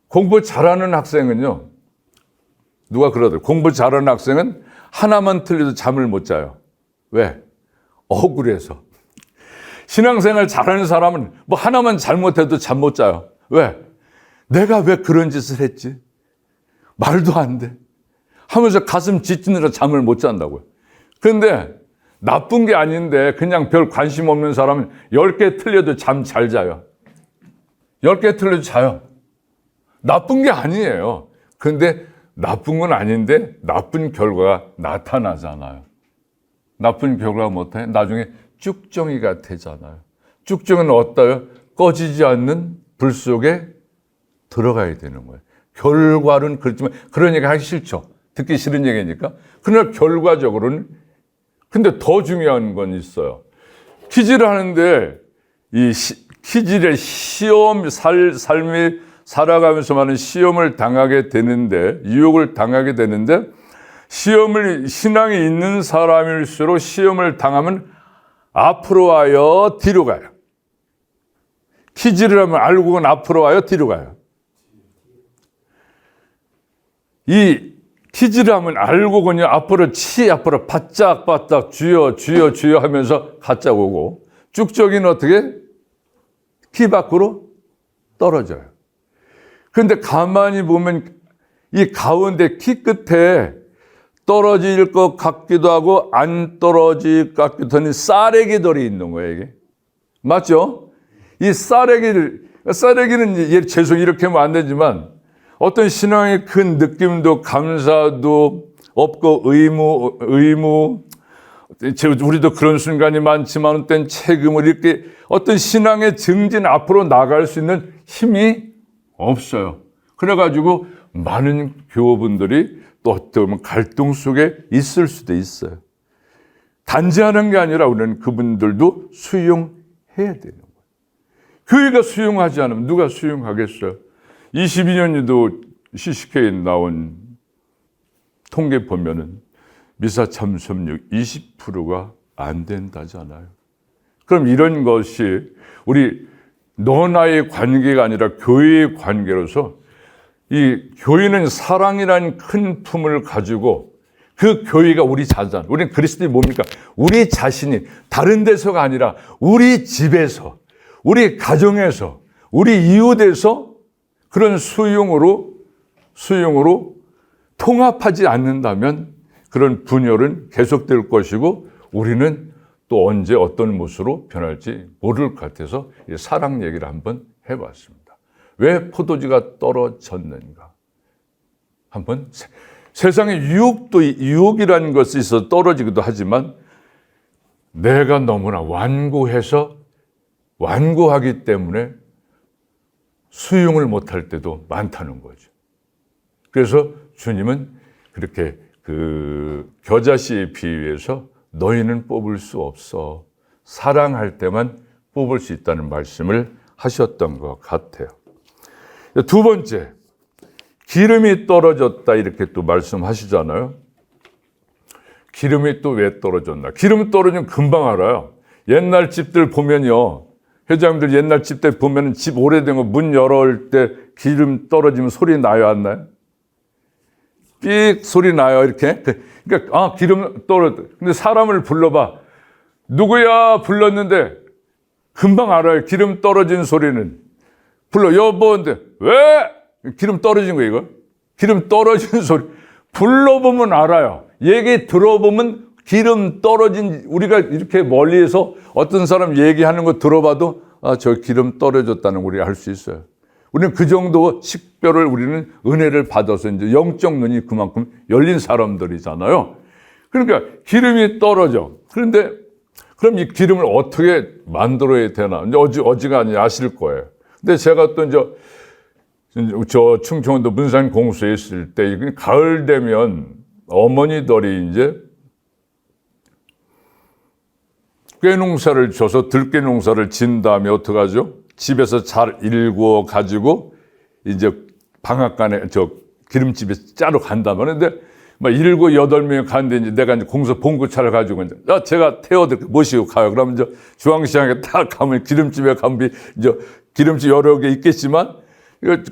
공부 잘하는 학생은요, 누가 그러더라고요. 공부 잘하는 학생은 하나만 틀려도 잠을 못 자요. 왜? 억울해서. 신앙생활 잘하는 사람은 뭐 하나만 잘못해도 잠 못 자요. 왜? 내가 왜 그런 짓을 했지? 말도 안 돼. 하면서 가슴 찢느라 잠을 못 잔다고요. 그런데 나쁜 게 아닌데 그냥 별 관심 없는 사람은 10개 틀려도 잠 잘 자요. 10개 틀려도 자요. 나쁜 게 아니에요. 그런데 나쁜 건 아닌데 나쁜 결과가 나타나잖아요. 나쁜 결과가 못해 나중에 쭉정이가 되잖아요. 쭉정이는 어때요? 꺼지지 않는 불 속에 들어가야 되는 거예요. 결과는 그렇지만 그런 얘기 하기 싫죠. 듣기 싫은 얘기니까. 그러나 결과적으로는 근데 더 중요한 건 있어요. 퀴즈를 하는데 이 퀴즈의 삶이 살아가면서 많은 시험을 당하게 되는데 유혹을 당하게 되는데 신앙이 있는 사람일수록 시험을 당하면 앞으로 와요, 뒤로 가요. 퀴즈를 하면 알고는 앞으로 와요, 뒤로 가요. 이 퀴즈를 하면 알고군요. 앞으로 바짝바짝 주여 하면서 가짜 오고 쭉정이는 어떻게? 키 밖으로 떨어져요. 그런데 가만히 보면 이 가운데 키 끝에 떨어질 것 같기도 하고 안 떨어질 것 같기도 하는 쌀애기들이 있는 거예요, 이게. 맞죠? 이 쌀애기는 죄송 이렇게 하면 안 되지만 어떤 신앙의 큰 느낌도 감사도 없고 의무 우리도 그런 순간이 많지만 어떤 책임을 이렇게 어떤 신앙의 증진 앞으로 나갈 수 있는 힘이 없어요. 그래가지고 많은 교우분들이 또 어떤 갈등 속에 있을 수도 있어요. 단지하는 게 아니라 우리는 그분들도 수용해야 되는 거예요. 교회가 수용하지 않으면 누가 수용하겠어요? 22년에도 CCK에 나온 통계 보면은 미사 참석률 20%가 안 된다잖아요. 그럼 이런 것이 우리 너 나의 관계가 아니라 교회의 관계로서 이 교회는 사랑이라는 큰 품을 가지고 그 교회가 우리 자산, 우리는 그리스도인이 뭡니까? 우리 자신이 다른 데서가 아니라 우리 집에서, 우리 가정에서, 우리 이웃에서 그런 수용으로 통합하지 않는다면 그런 분열은 계속될 것이고 우리는 또 언제 어떤 모습으로 변할지 모를 것 같아서 사랑 얘기를 한번 해봤습니다. 왜 포도주가 떨어졌는가? 한번 세상에 유혹이라는 것이 있어 떨어지기도 하지만 내가 너무나 완고하기 때문에 수용을 못할 때도 많다는 거죠. 그래서 주님은 그렇게 그 겨자씨에 비유해서 너희는 뽑을 수 없어. 사랑할 때만 뽑을 수 있다는 말씀을 하셨던 것 같아요. 두 번째, 기름이 떨어졌다 이렇게 또 말씀하시잖아요. 기름이 또 왜 떨어졌나? 기름 떨어지면 금방 알아요. 옛날 집들 보면요. 회장님들 옛날 집들 보면 집 오래된 거 문 열어올 때 기름 떨어지면 소리 나요, 안 나요? 삑 소리 나요, 이렇게. 그러니까, 기름 떨어졌다. 근데 사람을 불러봐. 누구야? 불렀는데 금방 알아요. 기름 떨어진 소리는. 불러, 여보인데, 왜? 기름 떨어진 거, 이거? 기름 떨어진 소리. 불러보면 알아요. 얘기 들어보면 기름 떨어진, 우리가 이렇게 멀리에서 어떤 사람 얘기하는 거 들어봐도, 저 기름 떨어졌다는 거 우리가 알 수 있어요. 우리는 그 정도 식별을 우리는 은혜를 받아서 이제 영적 눈이 그만큼 열린 사람들이잖아요. 그러니까 기름이 떨어져. 그런데 그럼 이 기름을 어떻게 만들어야 되나? 이제 어지간히 아실 거예요. 근데 제가 또 이제 저 충청도 문산 공수에 있을 때 가을 되면 어머니들이 이제 꾀농사를 줘서 들깨농사를 진 다음에 어떡하죠? 집에서 잘 일구어 가지고 이제 방앗간에 저 기름집에 짜러 간다면 그런데 막 7, 8명이 가는데 이제 내가 이제 공사 봉구차를 가지고 이제 제가 태워드릴게 모시고 가요. 그러면 이제 중앙시장에 딱 가면 기름집에 가면 이제 기름집 여러 개 있겠지만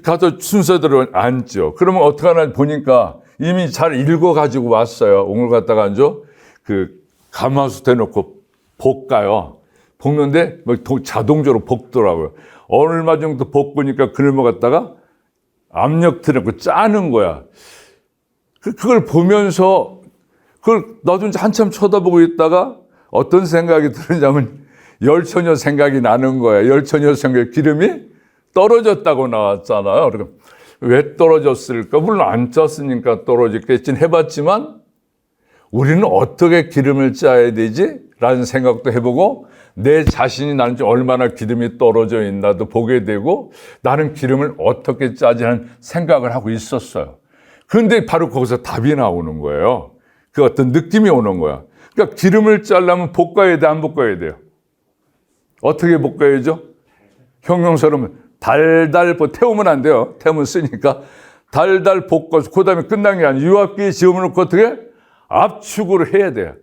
가서 순서대로 앉죠. 그러면 어떻게 하나 보니까 이미 잘 읽어 가지고 왔어요. 오늘 갖다가 이제 그 가마솥에 놓고 볶아요. 볶는데 자동적으로 볶더라고요. 얼마 정도 볶으니까 그걸 갖다가 압력 틀어놓고 짜는 거야. 그걸 보면서 나도 이제 한참 쳐다보고 있다가 어떤 생각이 드느냐면 열처녀 생각이 나는 거야. 열처녀 생각 기름이 떨어졌다고 나왔잖아요. 그러니까 왜 떨어졌을까? 물론 안 짰으니까 떨어졌겠지 해봤지만 우리는 어떻게 기름을 짜야 되지? 라는 생각도 해보고 내 자신이 나는 얼마나 기름이 떨어져 있나도 보게 되고 나는 기름을 어떻게 짜지 하는 생각을 하고 있었어요. 그런데 바로 거기서 답이 나오는 거예요. 그 어떤 느낌이 오는 거야. 그러니까 기름을 짜려면 볶아야 돼, 안 볶아야 돼요? 어떻게 볶아야죠? 형용사로 달달 태우면 안 돼요. 태우면 쓰니까 달달 볶아서 그 다음에 끝난 게 아니라 유압기에 집어넣고 어떻게? 압축으로 해야 돼요.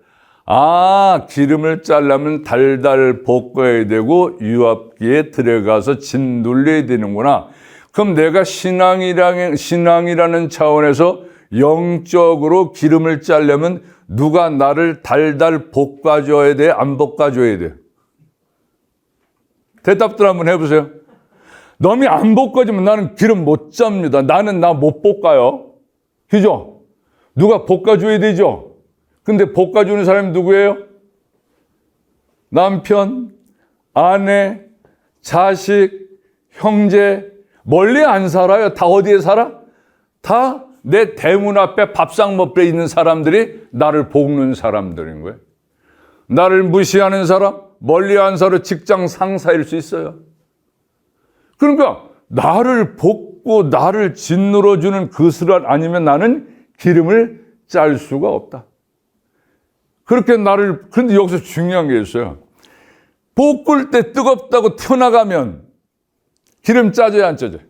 기름을 짜려면 달달 볶아야 되고 유압기에 들어가서 짓눌려야 되는구나. 그럼 내가 신앙이라는 차원에서 영적으로 기름을 짜려면 누가 나를 달달 볶아줘야 돼? 안 볶아줘야 돼? 대답들 한번 해보세요. 너무 안 볶아주면 나는 기름 못 짭니다. 나는 나 못 볶아요. 그죠? 누가 볶아줘야 되죠? 근데 볶아주는 사람이 누구예요? 남편, 아내, 자식, 형제, 멀리 안 살아요. 다 어디에 살아? 다 내 대문 앞에 밥상 먹에 있는 사람들이 나를 볶는 사람들인 거예요. 나를 무시하는 사람, 멀리하는 사람, 직장 상사일 수 있어요. 그러니까 나를 볶고 나를 짓눌러주는 그 술 아니면 나는 기름을 짤 수가 없다. 그렇게 그런데 여기서 중요한 게 있어요. 볶을 때 뜨겁다고 튀어나가면 기름 짜져야 안 짜져요?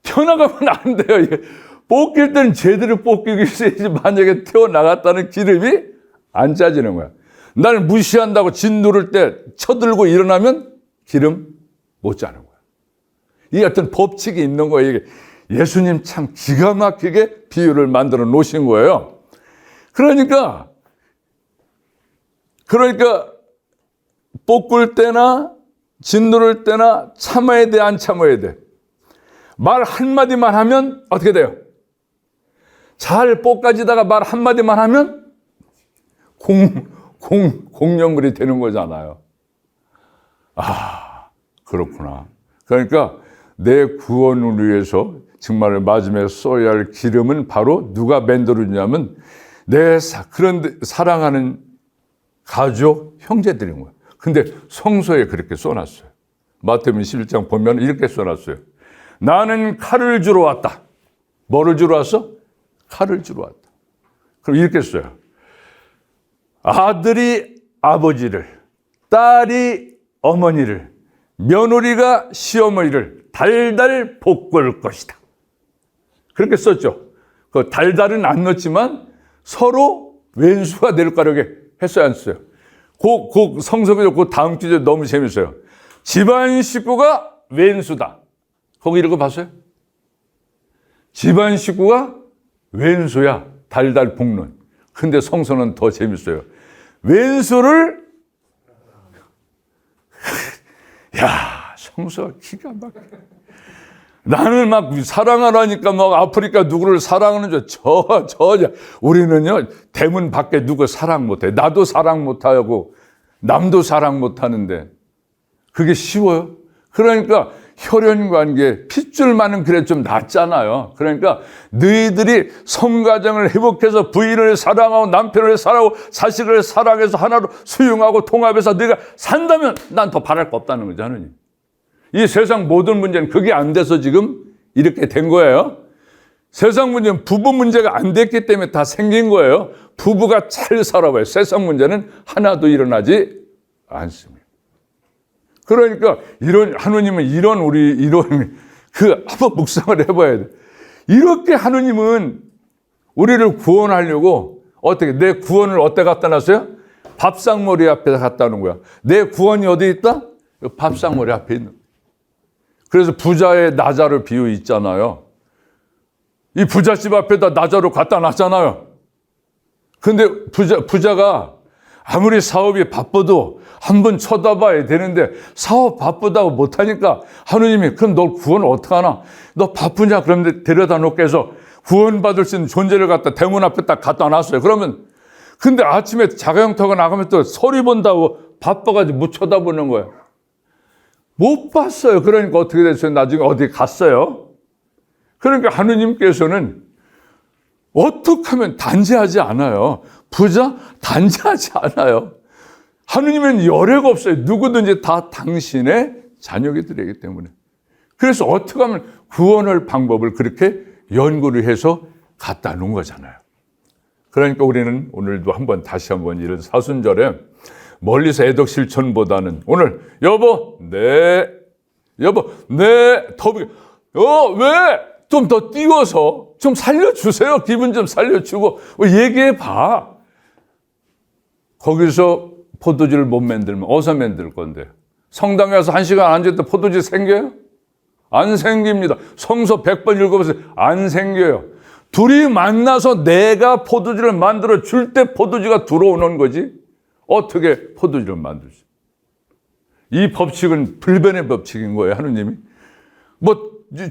튀어나가면 안 돼요. 이게 볶일 때는 제대로 볶이기 위해서 만약에 튀어나갔다는 기름이 안 짜지는 거야. 날 무시한다고 짓누를 때 쳐들고 일어나면 기름 못 짜는 거야. 이 어떤 법칙이 있는 거예요. 이게 예수님 참 기가 막히게 비유를 만들어 놓으신 거예요. 그러니까 볶을 때나 짓누를 때나 참아야 돼, 안 참아야 돼? 말 한마디만 하면 어떻게 돼요? 잘 볶아지다가 말 한마디만 하면 공룡물이 되는 거잖아요. 아, 그렇구나. 그러니까 내 구원을 위해서 정말 마지막에 써야 할 기름은 바로 누가 만들어주냐면 그런데 사랑하는 가족, 형제들인 거예요. 근데 성서에 그렇게 써놨어요. 마태복음 11장 보면 이렇게 써놨어요. 나는 칼을 주러 왔다. 뭐를 주러 왔어? 칼을 주러 왔다. 그럼 이렇게 써요. 아들이 아버지를, 딸이 어머니를, 며느리가 시어머니를 달달 볶을 것이다. 그렇게 썼죠. 그 달달은 안 넣었지만 서로 왼수가 될 거라고 했어요, 안 했어요? 그 성서에 그 다음 주제 너무 재밌어요. 집안 식구가 왼수다. 거기 읽어봤어요? 집안 식구가 왼수야. 달달 볶는. 근데 성서는 더 재밌어요. 왼수를 야, 성서가 기가 막혀. 나는 막 사랑하라니까 막 아프리카 누구를 사랑하는 줄 우리는요 대문 밖에 누구 사랑 못해. 나도 사랑 못하고 남도 사랑 못하는데 그게 쉬워요? 그러니까 혈연관계 핏줄만은 그래 좀 낫잖아요. 그러니까 너희들이 성가정을 회복해서 부인을 사랑하고 남편을 사랑하고 자식을 사랑해서 하나로 수용하고 통합해서 너희가 산다면 난 더 바랄 거 없다는 거죠, 하느님. 이 세상 모든 문제는 그게 안 돼서 지금 이렇게 된 거예요. 세상 문제는 부부 문제가 안 됐기 때문에 다 생긴 거예요. 부부가 잘 살아봐요. 세상 문제는 하나도 일어나지 않습니다. 그러니까 하느님은 한번 묵상을 해봐야 돼. 이렇게 하느님은 우리를 구원하려고 어떻게 내 구원을 어디다 갖다 놨어요? 밥상머리 앞에 갖다 놓은 거야. 내 구원이 어디 있다? 밥상머리 앞에 있는. 그래서 부자의 나자로 비유 있잖아요. 이 부잣집 앞에다 나자로 갖다 놨잖아요. 근데 부자가 아무리 사업이 바빠도 한번 쳐다봐야 되는데 사업 바쁘다고 못하니까 하느님이 그럼 너 구원 어떡하나? 너 바쁘냐? 그럼 데려다 놓게 해서 구원받을 수 있는 존재를 갖다 대문 앞에 딱 갖다 놨어요. 그러면 근데 아침에 자가용터가 나가면 또 서리 본다고 바빠가지고 못 쳐다보는 거예요. 못 봤어요. 그러니까 어떻게 됐어요? 나중에 어디 갔어요? 그러니까 하느님께서는 어떻게 하면 단죄하지 않아요. 부자 단죄하지 않아요. 하느님은 열애가 없어요. 누구든지 다 당신의 자녀들이기 때문에. 그래서 어떻게 하면 구원할 방법을 그렇게 연구를 해서 갖다 놓은 거잖아요. 그러니까 우리는 오늘도 다시 한번 이런 사순절에 멀리서 애덕 실천보다는 오늘 왜? 좀 더 띄워서 좀 살려주세요. 기분 좀 살려주고 얘기해봐. 거기서 포도주를 못 만들면 어디서 만들 건데? 성당에 가서 1시간 앉았다 포도주 생겨요? 안 생깁니다. 성서 100번 읽어보세요. 안 생겨요. 둘이 만나서 내가 포도주를 만들어 줄 때 포도주가 들어오는 거지. 어떻게 포도주를 만들 수? 이 법칙은 불변의 법칙인 거예요, 하느님이.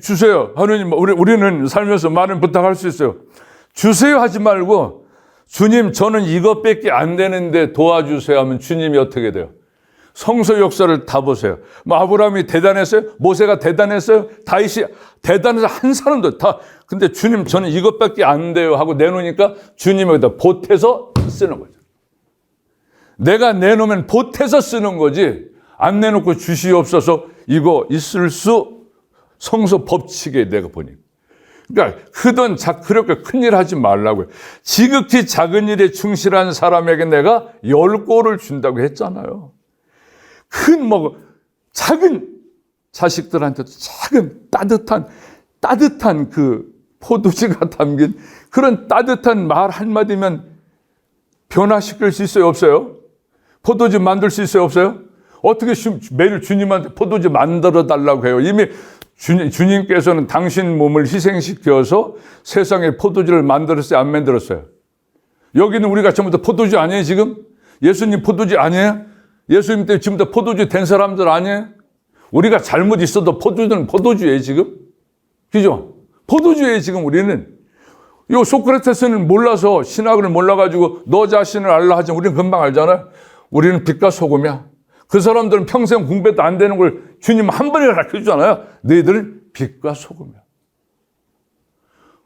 주세요. 하느님, 우리는 살면서 많은 부탁할 수 있어요. 주세요 하지 말고, 주님, 저는 이것밖에 안 되는데 도와주세요 하면 주님이 어떻게 돼요? 성서 역사를 다 보세요. 아브라함이 대단했어요? 모세가 대단했어요? 다윗이 대단해서 한 사람도 다. 근데 주님, 저는 이것밖에 안 돼요 하고 내놓으니까 주님이 여기다 보태서 쓰는 거죠. 내가 내놓으면 보태서 쓰는 거지, 안 내놓고 주시옵소서 이거 있을 수 성서 법칙에 내가 보니. 그러니까 크든 그렇게 큰일 하지 말라고요. 지극히 작은 일에 충실한 사람에게 내가 10골을 준다고 했잖아요. 작은 자식들한테도 작은 따뜻한 그 포도주가 담긴 그런 따뜻한 말 한마디면 변화시킬 수 있어요, 없어요? 포도주 만들 수 있어요, 없어요? 어떻게 매일 주님한테 포도주 만들어 달라고 해요? 이미 주님께서는 당신 몸을 희생시켜서 세상에 포도주를 만들었어요, 안 만들었어요? 여기는 우리가 전부 다 포도주 아니에요, 지금? 예수님 포도주 아니에요? 예수님 때문에 지금 다 포도주 된 사람들 아니에요? 우리가 잘못 있어도 포도주는 포도주예요, 지금? 그죠? 포도주예요, 지금 우리는. 요 소크라테스는 몰라서, 신학을 몰라가지고 너 자신을 알라 하지만 우리는 금방 알잖아요. 우리는 빛과 소금이야. 그 사람들은 평생 공부해도 안 되는 걸 주님 한 번에 가르쳐 주잖아요. 너희들은 빛과 소금이야.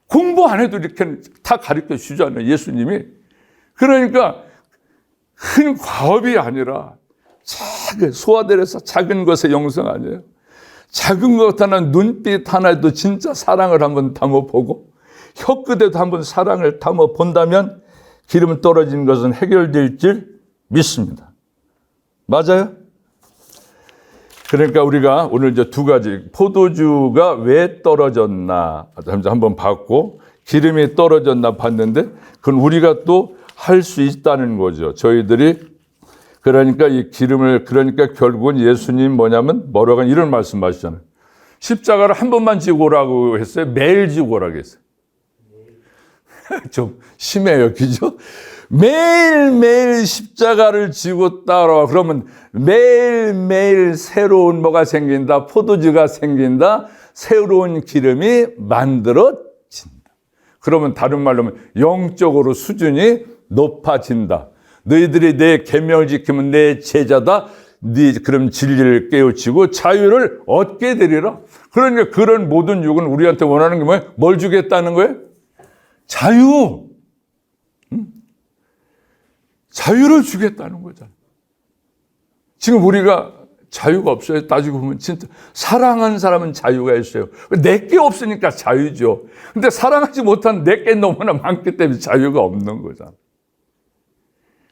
공부 안 해도 이렇게 다 가르쳐 주잖아요, 예수님이. 그러니까 큰 과업이 아니라 작은, 소아들에서 작은 것의 영성 아니에요. 작은 것 하나, 눈빛 하나에도 진짜 사랑을 한번 담아보고 혀끝에도 한번 사랑을 담아본다면 기름 떨어진 것은 해결될 줄 믿습니다. 맞아요? 그러니까 우리가 오늘 이제 두 가지, 포도주가 왜 떨어졌나 한번 봤고, 기름이 떨어졌나 봤는데, 그건 우리가 또 할 수 있다는 거죠. 저희들이. 그러니까 이 기름을, 그러니까 결국은 예수님 뭐라고 이런 말씀 하시잖아요. 십자가를 한 번만 지고 오라고 했어요? 매일 지고 오라고 했어요? 좀 심해요, 그죠? 매일매일 십자가를 지고 따라와. 그러면 매일매일 새로운 뭐가 생긴다? 포도주가 생긴다? 새로운 기름이 만들어진다. 그러면 다른 말로 하면 영적으로 수준이 높아진다. 너희들이 내 계명을 지키면 내 제자다. 그럼 진리를 깨우치고 자유를 얻게 되리라. 그러니까 그런 모든 육은 우리한테 원하는 게 뭐예요? 뭘 주겠다는 거예요? 자유. 자유를 주겠다는 거잖아요. 지금 우리가 자유가 없어요. 따지고 보면 진짜 사랑하는 사람은 자유가 있어요. 내게 없으니까 자유죠. 근데 사랑하지 못한 내게 너무나 많기 때문에 자유가 없는 거잖아요.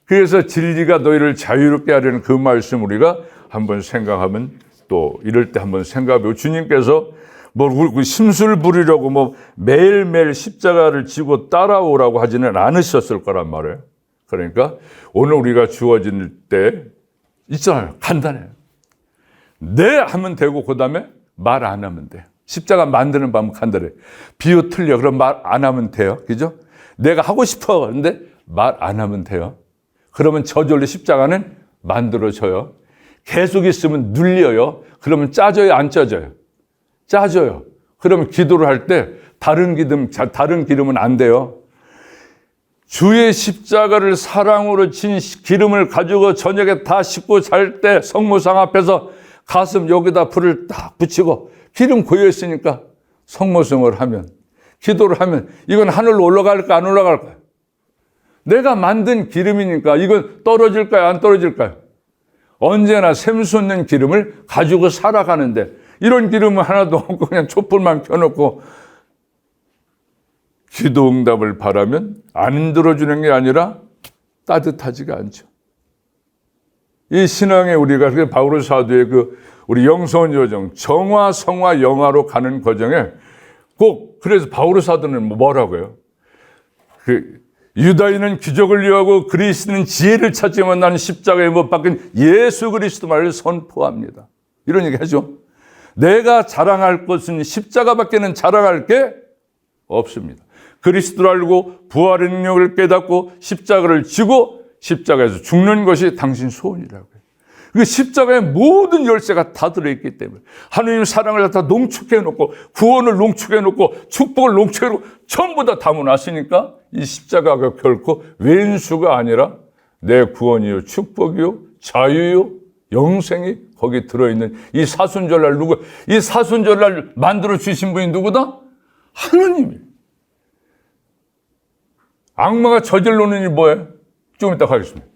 그래서 진리가 너희를 자유롭게 하려는 그 말씀 우리가 한번 생각하면, 또 이럴 때 한번 생각해보고, 주님께서 심술 부리려고 매일매일 십자가를 지고 따라오라고 하지는 않으셨을 거란 말이에요. 그러니까 오늘 우리가 주어질 때 있잖아요. 간단해요. 네 하면 되고 그 다음에 말 안 하면 돼요. 십자가 만드는 방법 간단해요. 비유 틀려. 그럼 말 안 하면 돼요. 그죠? 내가 하고 싶어. 그런데 말 안 하면 돼요. 그러면 저절로 십자가는 만들어져요. 계속 있으면 눌려요. 그러면 짜져요, 안 짜져요? 짜져요. 그러면 기도를 할 때 다른 기름은 안 돼요. 주의 십자가를 사랑으로 진 기름을 가지고 저녁에 다 씻고 잘 때 성모상 앞에서 가슴 여기다 불을 딱 붙이고 기름 고여 있으니까 성모성을 하면, 기도를 하면 이건 하늘로 올라갈까 안 올라갈까요? 내가 만든 기름이니까 이건 떨어질까요, 안 떨어질까요? 언제나 샘솟는 기름을 가지고 살아가는데 이런 기름은 하나도 없고 그냥 촛불만 켜놓고 기도 응답을 바라면 안 들어주는 게 아니라 따뜻하지가 않죠. 이 신앙에 우리가 바울 사도의 우리 영성원 여정, 정화, 성화, 영화로 가는 과정에 꼭, 그래서 바울 사도는 뭐라고요? 유다인은 기적을 요하고 그리스도는 지혜를 찾지만 나는 십자가에 못 박힌 예수 그리스도만을 선포합니다. 이런 얘기 하죠. 내가 자랑할 것은 십자가밖에는 자랑할 게 없습니다. 그리스도를 알고 부활의 능력을 깨닫고 십자가를 지고 십자가에서 죽는 것이 당신 소원이라고요. 그 십자가에 모든 열쇠가 다 들어있기 때문에 하느님 사랑을 다 농축해놓고 구원을 농축해놓고 축복을 농축해놓고 전부 다 담아놨으니까 이 십자가가 결코 왼수가 아니라 내 구원이요 축복이요 자유요 영생이 거기 들어있는 이 사순절날 이 사순절날 만들어 주신 분이 누구다? 하느님이. 악마가 저질러는 일이 뭐예요? 좀 이따 가겠습니다.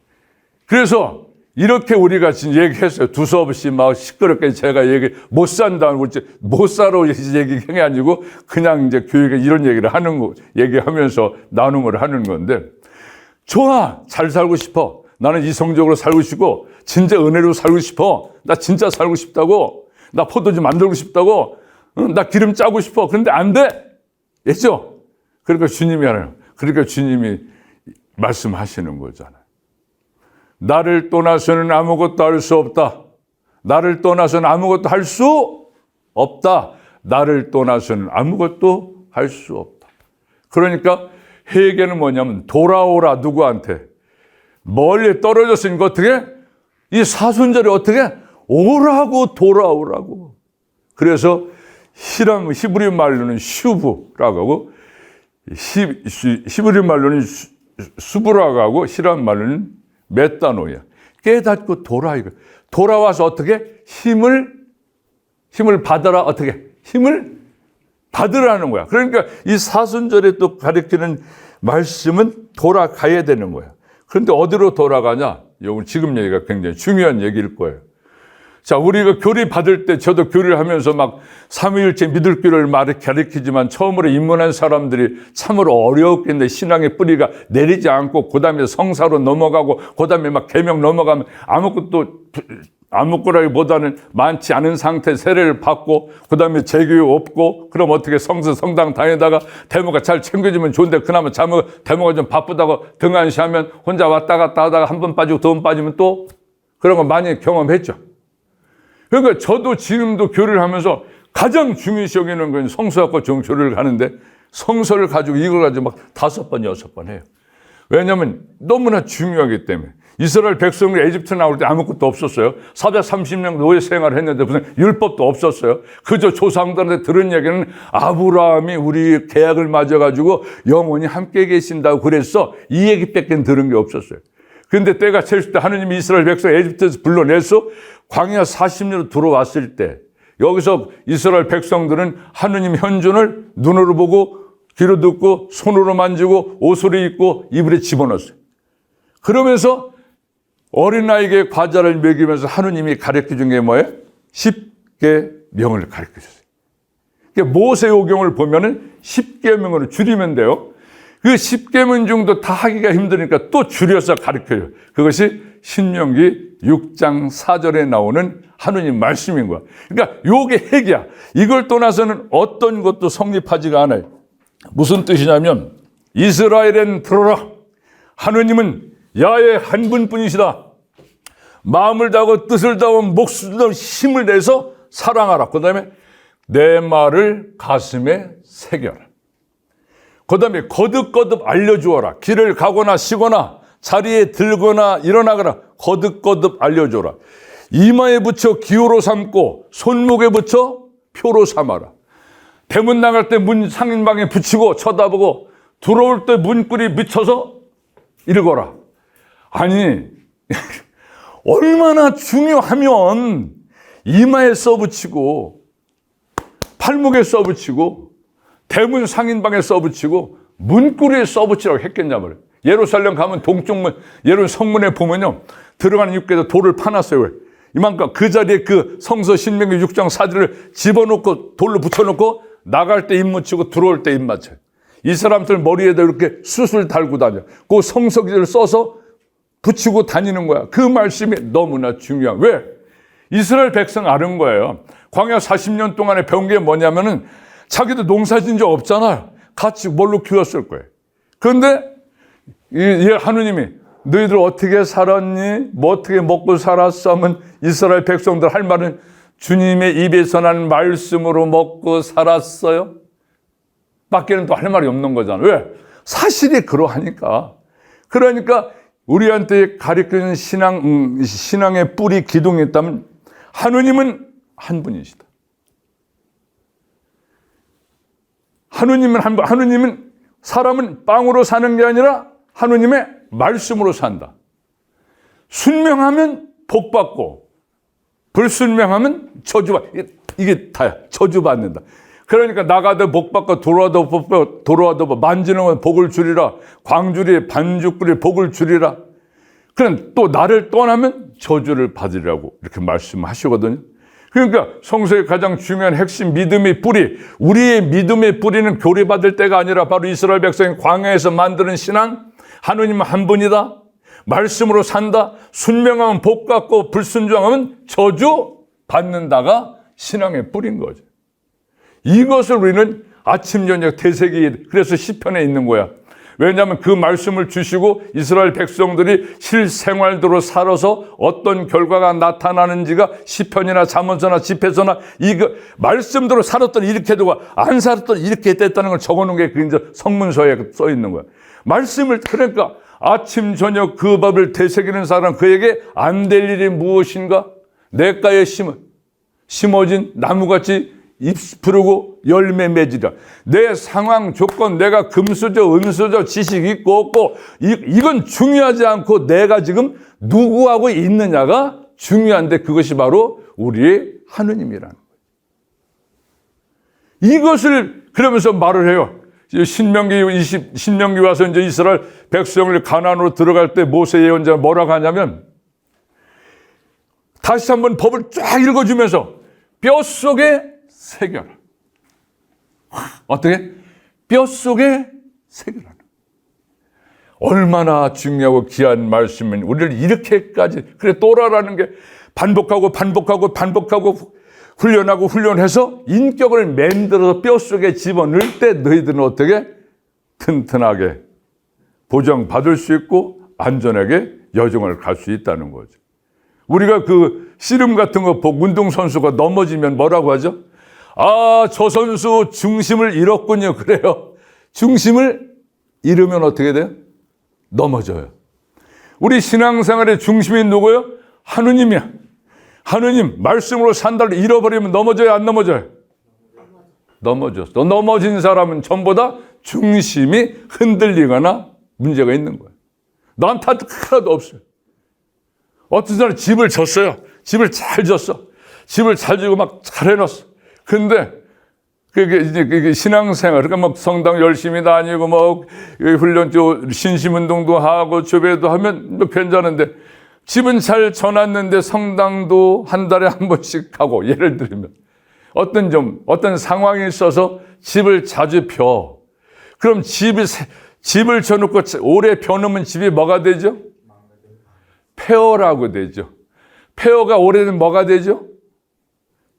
그래서 이렇게 우리가 지금 얘기했어요. 두서없이 막 시끄럽게 제가 못 산다는 거지. 못 살아 얘기한 게 아니고 그냥 이제 교육에 이런 얘기를 하는 거, 얘기하면서 나눔을 하는 건데, 좋아. 잘 살고 싶어. 나는 이성적으로 살고 싶고, 진짜 은혜로 살고 싶어. 나 진짜 살고 싶다고. 나 포도주 만들고 싶다고. 나 기름 짜고 싶어. 그런데 안 돼. 했죠? 그러니까 주님이 하나요. 그러니까 주님이 말씀하시는 거잖아요. 나를 떠나서는 아무것도 할 수 없다. 나를 떠나서는 아무것도 할 수 없다. 나를 떠나서는 아무것도 할 수 없다. 그러니까 회개는 뭐냐면 돌아오라. 누구한테? 멀리 떨어졌으니까 어떻게? 이 사순절에 어떻게? 오라고 돌아오라고. 그래서 히브리 말로는 슈브라고 하고 히브리 말로는 수브라고 하고 히람 말로는 메타노야. 깨닫고 돌아와서 어떻게? 힘을 받아라. 어떻게? 힘을 받으라는 거야. 그러니까 이 사순절에 또 가르치는 말씀은 돌아가야 되는 거야. 그런데 어디로 돌아가냐? 지금 얘기가 굉장히 중요한 얘기일 거예요. 자, 우리가 교리 받을 때 저도 교리를 하면서 막 삼위일체 믿을 길을 가르치지만 처음으로 입문한 사람들이 참으로 어려웠겠는데 신앙의 뿌리가 내리지 않고 그다음에 성사로 넘어가고 그다음에 막 계명 넘어가면 아무것도라기보다는 많지 않은 상태 세례를 받고 그다음에 재교육 없고 그럼 어떻게 성당 다니다가 대모가 잘 챙겨주면 좋은데 그나마 대모가 좀 바쁘다고 등한시하면 혼자 왔다 갔다 하다가 한 번 빠지고 두 번 빠지면 또 그런 거 많이 경험했죠. 그러니까 저도 지금도 교리를 하면서 가장 중요시 여기는 건 성서학과 교리를 하는데 성서를 가지고 이걸 가지고 막 5번, 6번 해요. 왜냐하면 너무나 중요하기 때문에. 이스라엘 백성들이 에집트 나올 때 아무것도 없었어요. 430년 노예 생활을 했는데 무슨 율법도 없었어요. 그저 조상들한테 들은 얘기는 아브라함이 우리 계약을 맺어가지고 영원히 함께 계신다고 그랬어. 이 얘기밖에 들은 게 없었어요. 그런데 때가 찼을 때 하느님이 이스라엘 백성 에집트에서 불러내서 광야 40년으로 들어왔을 때 여기서 이스라엘 백성들은 하느님 현존을 눈으로 보고 귀로 듣고 손으로 만지고 옷으로 입고 이불에 집어넣었어요. 그러면서 어린아이에게 과자를 먹이면서 하느님이 가르쳐준 게 뭐예요? 10계명을 가르쳐줬어요. 모세오경을 보면은 10계명으로 줄이면 돼요. 그 10계명 중도 다 하기가 힘드니까 또 줄여서 가르쳐요. 그것이 신명기 6장 4절에 나오는 하느님 말씀인 거야. 그러니까 요게 핵이야. 이걸 떠나서는 어떤 것도 성립하지가 않아요. 무슨 뜻이냐면 이스라엘엔 들어라. 하느님은 야훼 한 분뿐이시다. 마음을 다하고 뜻을 다하고 목숨을 다하고 힘을 내서 사랑하라. 그 다음에 내 말을 가슴에 새겨라. 그 다음에 거듭거듭 알려주어라. 길을 가거나 쉬거나 자리에 들거나 일어나거나 거듭거듭 알려줘라. 이마에 붙여 기호로 삼고 손목에 붙여 표로 삼아라. 대문 나갈 때 문 상인방에 붙이고 쳐다보고 들어올 때 문구리 미쳐서 읽어라. 아니 얼마나 중요하면 이마에 써붙이고 팔목에 써붙이고 대문 상인방에 써붙이고 문구리에 써붙이라고 했겠냐 말이에요. 예루살렘 가면 동쪽문 예루살렘 성문에 보면요 들어가는 입구에서 돌을 파놨어요. 이만큼 그 자리에 그 성서 신명기 6장 4절을 집어넣고 돌로 붙여놓고 나갈 때 입 묻히고 들어올 때 입 맞춰요. 이 사람들 머리에다 이렇게 숯을 달고 다녀. 그 성서기를 써서 붙이고 다니는 거야. 그 말씀이 너무나 중요한. 왜? 이스라엘 백성 아는 거예요. 광야 40년 동안에 배운 게 뭐냐면은 자기도 농사 지은 적 없잖아요. 같이 뭘로 키웠을 거예요. 그런데 이 하느님이 너희들 어떻게 살았니? 뭐 어떻게 먹고 살았어? 하면 이스라엘 백성들 할 말은 주님의 입에서 난 말씀으로 먹고 살았어요. 밖에는 또 할 말이 없는 거잖아요. 왜? 사실이 그러하니까. 그러니까 우리한테 가르치는 신앙의 뿌리 기둥이 있다면 하느님은 한 분이시다. 하느님은 사람은 빵으로 사는 게 아니라 하느님의 말씀으로 산다. 순명하면 복받고 불순명하면 저주받는다. 이게 다야. 저주받는다. 그러니까 나가도 복받고 돌아와도 복받고 돌아와도 만지는 건 복을 주리라. 광주리 반죽구리 복을 주리라. 그럼 또 나를 떠나면 저주를 받으리라고 이렇게 말씀하시거든요. 그러니까 성서의 가장 중요한 핵심 믿음의 뿌리, 우리의 믿음의 뿌리는 교리받을 때가 아니라 바로 이스라엘 백성이 광야에서 만드는 신앙, 하느님 한 분이다, 말씀으로 산다, 순명하면 복 받고 불순종하면 저주 받는다가 신앙의 뿌리인 거죠. 이것을 우리는 아침 저녁 되새기, 그래서 시편에 있는 거야. 왜냐하면 그 말씀을 주시고 이스라엘 백성들이 실생활대로 살아서 어떤 결과가 나타나는지가 시편이나 잠언서나 집회서나 이거 말씀대로 살았더니 이렇게 되고 안 살았더니 이렇게 됐다는 걸 적어놓은 게 그 이제 성문서에 써 있는 거야. 말씀을, 그러니까 아침 저녁 그 법을 되새기는 사람, 그에게 안 될 일이 무엇인가? 냇가에 심어진 나무같이 잎 푸르고 열매 맺으리라. 내 상황 조건, 내가 금수저 은수저 지식 있고 없고 이건 중요하지 않고 내가 지금 누구하고 있느냐가 중요한데, 그것이 바로 우리의 하느님이라는 거예요. 이것을 그러면서 말을 해요. 신명기 와서 이제 이스라엘 백성을 가나안으로 들어갈 때 모세 예언자가 뭐라고 하냐면, 다시 한번 법을 쫙 읽어주면서 뼛속에 새겨라. 어떻게? 뼛속에 새겨라. 얼마나 중요하고 귀한 말씀은 우리를 이렇게까지, 그래 또라라는 게 반복하고 훈련해서 인격을 만들어서 뼛속에 집어넣을 때 너희들은 어떻게? 튼튼하게 보장받을 수 있고 안전하게 여정을 갈 수 있다는 거죠. 우리가 그 씨름 같은 거 보고 운동선수가 넘어지면 뭐라고 하죠? 아, 저 선수 중심을 잃었군요. 그래요. 중심을 잃으면 어떻게 돼요? 넘어져요. 우리 신앙생활의 중심이 누구예요? 하느님이야. 하느님 말씀으로 산다를 잃어버리면 넘어져요, 안 넘어져요? 넘어졌어. 넘어진 사람은 전부 다 중심이 흔들리거나 문제가 있는 거예요. 나한테 하나도 없어요. 어떤 사람은 집을 졌어요. 집을 잘 졌어. 집을 잘 지고 막 잘 해놨어. 근데 그게 신앙생활, 그러니까 막 성당 열심히 다니고 뭐 훈련 신심운동도 하고 주배도 하면 뭐 괜찮은데, 집은 잘 져놨는데 성당도 한 달에 한 번씩 가고, 예를 들면 어떤 상황이 있어서 집을 자주 펴. 그럼 집을 져놓고 오래 펴놓으면 집이 뭐가 되죠? 폐허라고 되죠. 폐허가 오래되면 뭐가 되죠?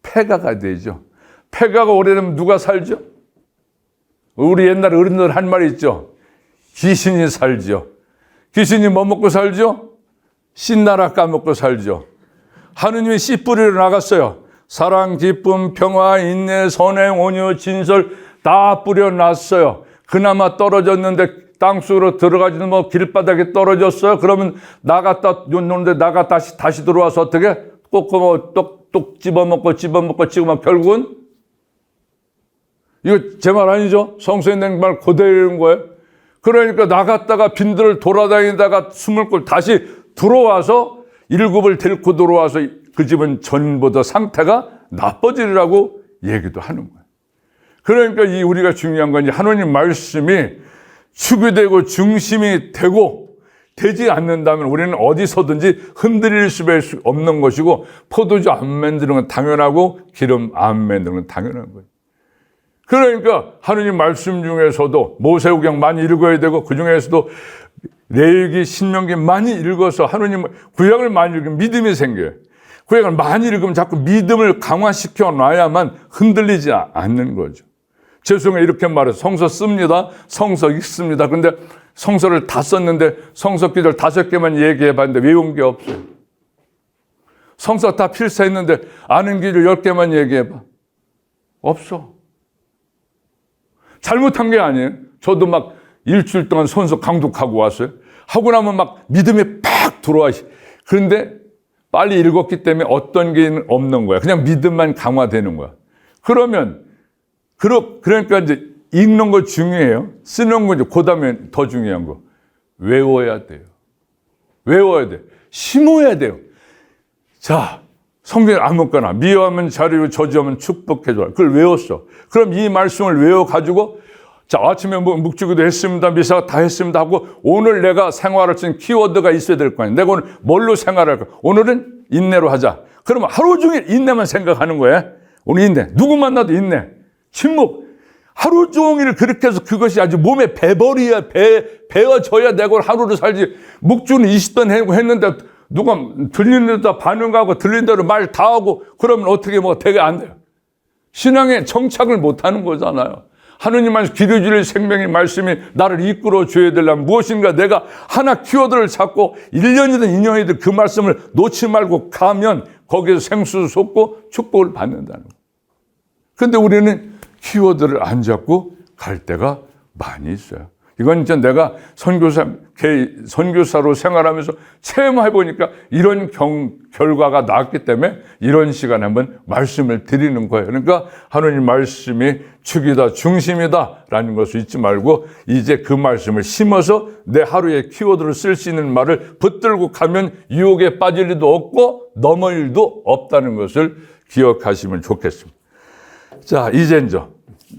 폐가가 되죠. 폐가가 오래되면 누가 살죠? 우리 옛날 어른들 한 말이 있죠. 귀신이 살죠. 귀신이 뭐 먹고 살죠? 씨나라 까먹고 살죠. 하느님이 씨 뿌리러 나갔어요. 사랑, 기쁨, 평화, 인내, 선행, 온유, 진설 다 뿌려놨어요. 그나마 떨어졌는데 땅속으로 들어가지는 뭐 길바닥에 떨어졌어요. 그러면 나갔다 놓는데 다시 들어와서 어떻게 꼭꼭 똑똑 집어먹고 찍으면 결국은, 이거 제 말 아니죠? 성서에 있는 말 그대로인 거예요. 그러니까 나갔다가 빈들을 돌아다니다가 숨을 꼴 다시 들어와서 일곱을 데리고 들어와서 그 집은 전보다 상태가 나빠지리라고 얘기도 하는 거예요. 그러니까 우리가 중요한 건 하나님 말씀이 축이 되고 중심이 되지 않는다면 우리는 어디서든지 흔들릴 수밖에 없는 것이고, 포도주 안 만드는 건 당연하고 기름 안 만드는 건 당연한 거예요. 그러니까 하느님 말씀 중에서도 모세오경 많이 읽어야 되고, 그 중에서도 레위기, 신명기 많이 읽어서 하느님 구약을 많이 읽으면 믿음이 생겨요. 구약을 많이 읽으면 자꾸 믿음을 강화시켜 놔야만 흔들리지 않는 거죠. 죄송해요, 이렇게 말해서 성서 씁니다, 성서 읽습니다. 근데 성서를 다 썼는데 성서 기절 5개만 얘기해 봤는데 외운 게 없어요. 성서 다 필사했는데 아는 기절 10개만 얘기해 봐. 없어. 잘못한 게 아니에요. 저도 막 일주일 동안 성서 강독하고 왔어요. 하고 나면 막 믿음이 팍 들어와. 그런데 빨리 읽었기 때문에 어떤 게 없는 거야. 그냥 믿음만 강화되는 거야. 그러니까 이제 읽는 거 중요해요. 쓰는 거 이제 그 다음에 더 중요한 거. 외워야 돼요. 외워야 돼. 심어야 돼요. 자, 성경 아무거나 미워하면 자유로 저주하면 축복해줘라. 그걸 외웠어. 그럼 이 말씀을 외워가지고 자, 아침에 뭐 묵주기도 했습니다. 미사 다 했습니다 하고 오늘 내가 생활할 수 있는 키워드가 있어야 될 거 아니에요. 내가 오늘 뭘로 생활할까? 오늘은 인내로 하자. 그러면 하루 종일 인내만 생각하는 거예요. 오늘 인내. 누구 만나도 인내. 침묵. 하루 종일 그렇게 해서 그것이 아주 몸에 배어져야 내가 하루를 살지. 묵주는 20번 했는데 누가 들리는 데다 반응하고 들리는 대로 말 다 하고 그러면 어떻게 뭐 되게 안 돼요. 신앙에 정착을 못 하는 거잖아요. 하느님만 기도주의 생명의 말씀이 나를 이끌어 줘야 되려면 무엇인가 내가 하나 키워드를 잡고 1년이든 2년이든 그 말씀을 놓지 말고 가면 거기에서 생수 솟고 축복을 받는다는 거예요. 그런데 우리는 키워드를 안 잡고 갈 때가 많이 있어요. 이건 이제 내가 선교사로 생활하면서 체험해보니까 이런 결과가 나왔기 때문에 이런 시간에 한번 말씀을 드리는 거예요. 그러니까 하느님 말씀이 축이다, 중심이다 라는 것을 잊지 말고 이제 그 말씀을 심어서 내 하루에 키워드를 쓸 수 있는 말을 붙들고 가면 유혹에 빠질 일도 없고 넘을 일도 없다는 것을 기억하시면 좋겠습니다. 자, 이제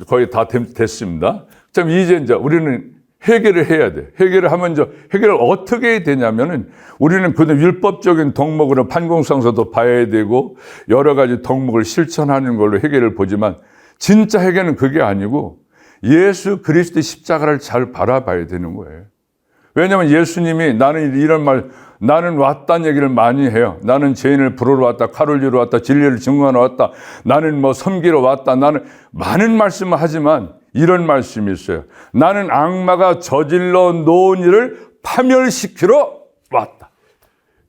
거의 다 됐습니다. 참 이제 우리는 해결을 해야 돼. 해결을 하면 해결을 어떻게 해야 되냐면은 우리는 그 율법적인 덕목으로 판공상서도 봐야 되고 여러 가지 덕목을 실천하는 걸로 해결을 보지만 진짜 해결은 그게 아니고 예수 그리스도의 십자가를 잘 바라봐야 되는 거예요. 왜냐하면 예수님이 나는 왔다는 얘기를 많이 해요. 나는 죄인을 부르러 왔다, 칼을 쥐러 왔다, 진리를 증거하러 왔다, 나는 뭐 섬기러 왔다, 나는 많은 말씀을 하지만 이런 말씀이 있어요. 나는 악마가 저질러 놓은 일을 파멸시키러 왔다.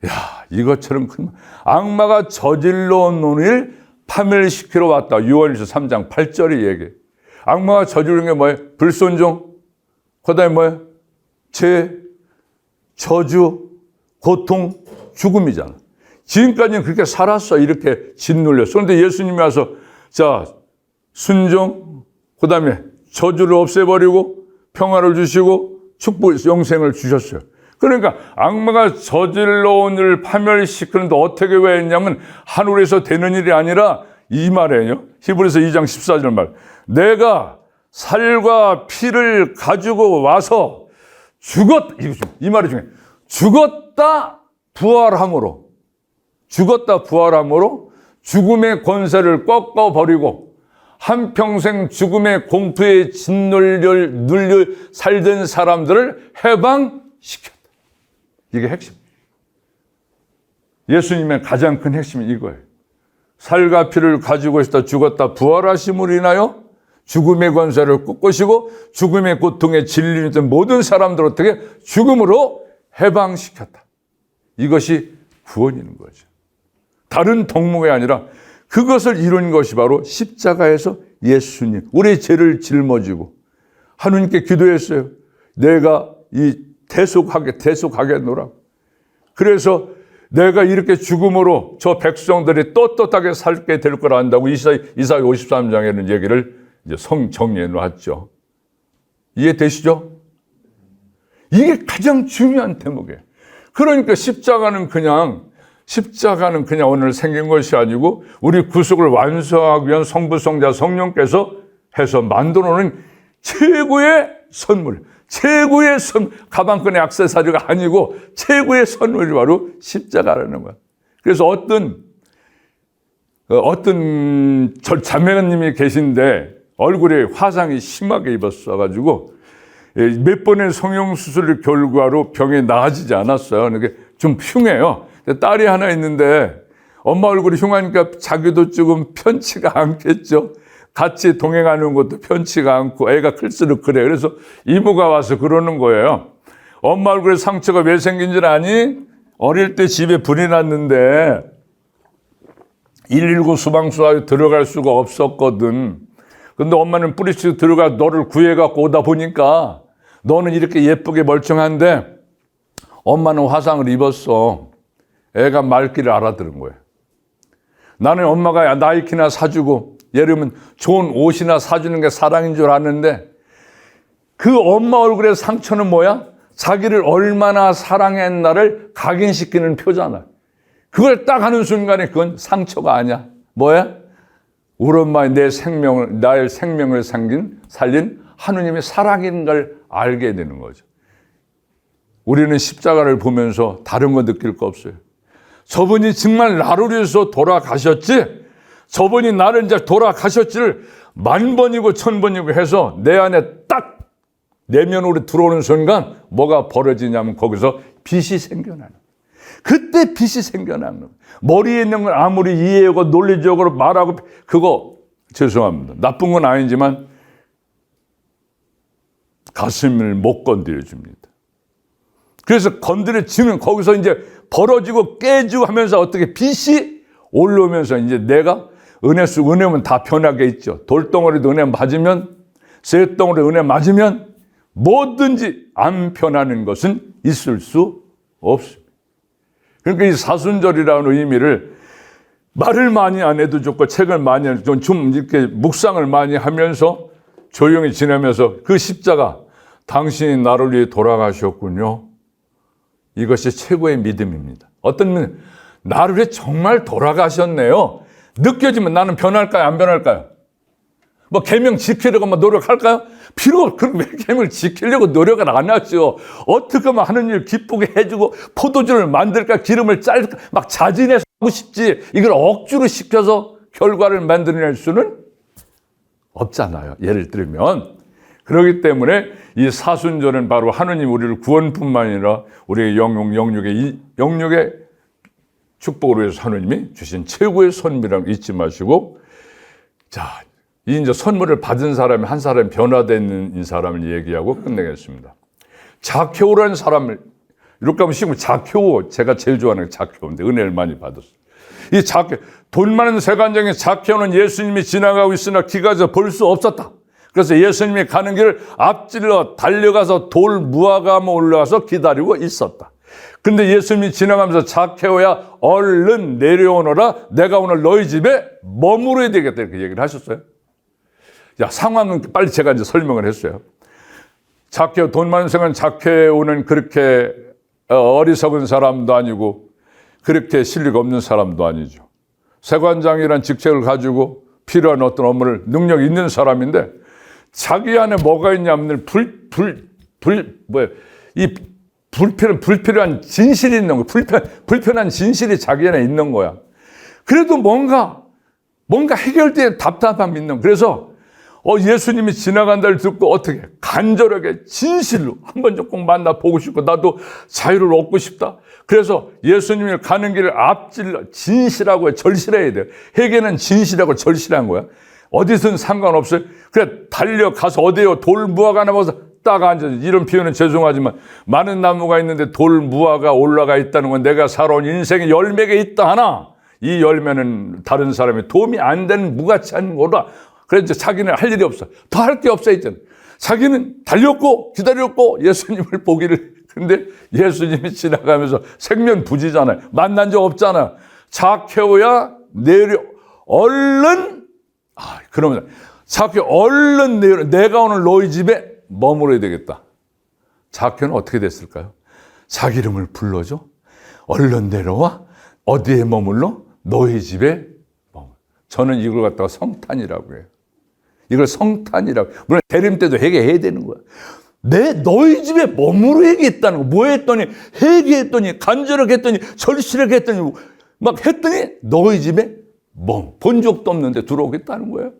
야, 이것처럼 큰 악마가 저질러 놓은 일 파멸시키러 왔다. 요한일서 3장 8절이 얘기해. 악마가 저지르는 게 뭐예요? 불순종, 그다음에 뭐예요? 죄, 저주, 고통, 죽음이잖아. 지금까지는 그렇게 살았어. 이렇게 짓눌렸어. 그런데 예수님이 와서 자, 순종, 그 다음에 저주를 없애버리고 평화를 주시고 축복, 영생을 주셨어요. 그러니까 악마가 저질러 온 일을 파멸시키는데 어떻게 왜 했냐면 하늘에서 되는 일이 아니라 이 말이에요. 히브리서 2장 14절 말. 내가 살과 피를 가지고 와서 이 말이 중요해. 죽었다 부활함으로 죽음의 권세를 꺾어버리고 한평생 죽음의 공포에 짓눌려 살던 사람들을 해방시켰다. 이게 핵심. 예수님의 가장 큰 핵심이 이거예요. 살과 피를 가지고 있다 죽었다 부활하심으로 인하여 죽음의 권세를 꺾으시고 죽음의 고통에 질리던 모든 사람들을 어떻게 죽음으로 해방시켰다. 이것이 구원인 거죠. 다른 덕목이 아니라 그것을 이룬 것이 바로 십자가에서 예수님, 우리의 죄를 짊어지고 하느님께 기도했어요. 내가 이 대속하겠노라. 그래서 내가 이렇게 죽음으로 저 백성들이 떳떳하게 살게 될 걸 안다고 이사야 53장에는 얘기를 이제 정리해 놨죠. 이해되시죠? 이게 가장 중요한 대목이에요. 그러니까 십자가는 그냥 오늘 생긴 것이 아니고 우리 구속을 완수하기 위한 성부, 성자, 성령께서 해서 만들어 놓은 최고의 선물, 가방끈의 액세서리가 아니고 최고의 선물이 바로 십자가라는 거야. 그래서 어떤 자매님이 계신데 얼굴에 화상이 심하게 입었어가지고 몇 번의 성형수술 결과로 병이 나아지지 않았어요. 그게 좀 흉해요. 딸이 하나 있는데 엄마 얼굴이 흉하니까 자기도 조금 편치가 않겠죠. 같이 동행하는 것도 편치가 않고 애가 클수록 그래. 그래서 이모가 와서 그러는 거예요. 엄마 얼굴에 상처가 왜 생긴 줄 아니? 어릴 때 집에 불이 났는데 119 소방서에 들어갈 수가 없었거든. 근데 엄마는 뿌리치고 들어가 너를 구해갖고 오다 보니까 너는 이렇게 예쁘게 멀쩡한데 엄마는 화상을 입었어. 애가 말귀를 알아들은 거예요. 나는 엄마가 나이키나 사주고 예를 들면 좋은 옷이나 사주는 게 사랑인 줄 아는데 그 엄마 얼굴의 상처는 뭐야? 자기를 얼마나 사랑했나를 각인시키는 표잖아. 그걸 딱 하는 순간에 그건 상처가 아니야. 뭐야? 우리 엄마의 나의 생명을 살린 하느님의 사랑인 걸 알게 되는 거죠. 우리는 십자가를 보면서 다른 거 느낄 거 없어요. 저분이 정말 나를 위해서 돌아가셨지, 저분이 나를 이제 돌아가셨지를 10,000번이고 1,000번이고 해서 내 안에 딱 내면으로 들어오는 순간 뭐가 벌어지냐면 거기서 빛이 생겨나는 거예요. 그때 빛이 생겨나는 거예요. 머리에 있는 걸 아무리 이해하고 논리적으로 말하고, 그거 죄송합니다. 나쁜 건 아니지만 가슴을 못 건드려 줍니다. 그래서 건드려지면 거기서 이제 벌어지고 깨지고 하면서 어떻게 빛이 올라오면서 이제 내가 은혜 속, 은혜면 다 변하게 있죠. 돌덩어리도 은혜 맞으면, 쇠덩어리 은혜 맞으면 뭐든지 안 변하는 것은 있을 수 없습니다. 그러니까 이 사순절이라는 의미를 말을 많이 안 해도 좋고 책을 많이 좀 이렇게 묵상을 많이 하면서 조용히 지내면서 그 십자가, 당신이 나를 위해 돌아가셨군요. 이것이 최고의 믿음입니다. 어떤 면 나를 위해 정말 돌아가셨네요. 느껴지면 나는 변할까요? 안 변할까요? 뭐 계명 지키려고 뭐 노력할까요? 필요, 그럼 왜 계명을 지키려고 노력을 안 하죠? 어떻게 하면 하는 일 기쁘게 해주고 포도주를 만들까, 기름을 짤까, 막 자진해서 하고 싶지, 이걸 억지로 시켜서 결과를 만들어낼 수는 없잖아요. 예를 들면. 그렇기 때문에 이 사순절은 바로 하느님 우리를 구원뿐만 아니라 우리의 영육의 축복을 위해서 하느님이 주신 최고의 선물이라는 거 잊지 마시고, 자, 이제 선물을 받은 사람이 한 사람이 변화된 사람을 얘기하고 끝내겠습니다. 자케오라는 사람을 이렇게 하면 쉬우면, 자케오, 제가 제일 좋아하는 게 자케오인데 은혜를 많이 받았어요. 이 자케오, 돈 많은 세관장의 자케오는 예수님이 지나가고 있으나 기가져 볼 수 없었다. 그래서 예수님이 가는 길을 앞질러 달려가서 돌 무화과나무 올라가서 기다리고 있었다. 근데 예수님이 지나가면서 자케오야 얼른 내려오너라, 내가 오늘 너희 집에 머무러야 되겠다, 이렇게 얘기를 하셨어요. 야, 상황은 빨리 제가 이제 설명을 했어요. 자케오, 돈 많은 세관 자케오는 그렇게 어리석은 사람도 아니고 그렇게 실력 없는 사람도 아니죠. 세관장이라는 직책을 가지고 필요한 어떤 업무를 능력 있는 사람인데, 자기 안에 뭐가 있냐면 불필요한 진실이 있는 거야. 불편한 진실이 자기 안에 있는 거야. 그래도 뭔가 해결된 답답함이 있는 거야. 그래서 예수님이 지나간다를 듣고 어떻게 간절하게 진실로 한번 좀 꼭 만나보고 싶고, 나도 자유를 얻고 싶다. 그래서 예수님이 가는 길을 앞질러, 진실하고 절실해야 돼요. 회개는 진실하고 절실한 거야. 어디든 상관없어요. 그래, 달려가서 어디에요? 돌 무화과 나무에서 딱 앉아서, 이런 표현은 죄송하지만 많은 나무가 있는데 돌 무화과 올라가 있다는 건 내가 살아온 인생의 열매가 있다 하나, 이 열매는 다른 사람이 도움이 안 되는 무가치한 거다. 그래서 자기는 할 일이 없어. 더 할 게 없어 있잖아. 자기는 달렸고 기다렸고 예수님을 보기를. 근데 예수님이 지나가면서 생면부지잖아요. 만난 적 없잖아. 자케오야 얼른, 그러면 자케오 얼른 내려, 내가 오늘 너희 집에 머물어야 되겠다. 자케오는 어떻게 됐을까요? 자기 이름을 불러줘. 얼른 내려와. 어디에 머물러? 너희 집에 머물러. 저는 이걸 갖다가 성탄이라고 해요. 이걸 성탄이라고. 물론 대림 때도 회개해야 되는 거야. 너희 집에 머무르겠다는 거. 뭐 했더니, 회개했더니, 간절하게 했더니, 절실하게 했더니, 막 했더니, 너희 집에 본 적도 없는데 들어오겠다는 거예요.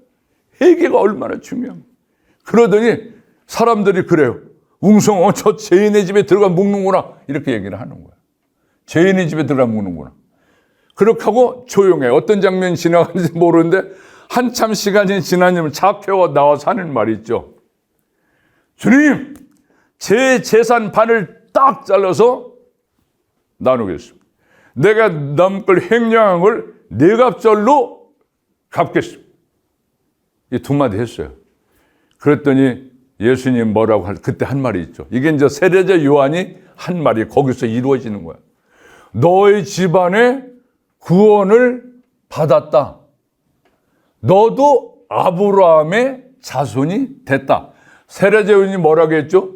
회개가 얼마나 중요한 거예요. 그러더니 사람들이 그래요. 웅성, 저 죄인의 집에 들어가 묵는구나. 이렇게 얘기를 하는 거예요. 죄인의 집에 들어가 묵는구나. 그렇게 하고 조용해. 어떤 장면이 지나가는지 모르는데 한참 시간이 지나면 자케오가 나와서 하는 말이 있죠. 주님, 제 재산 반을 딱 잘라서 나누겠습니다. 내가 남걸 횡령한 걸 네 갑절로 갚겠습니다. 이 두 마디 했어요. 그랬더니 예수님 뭐라고 그때 한 말이 있죠. 이게 이제 세례자 요한이 한 말이 거기서 이루어지는 거야. 너의 집안에 구원을 받았다. 너도 아브라함의 자손이 됐다. 세례자 요한이 뭐라고 했죠?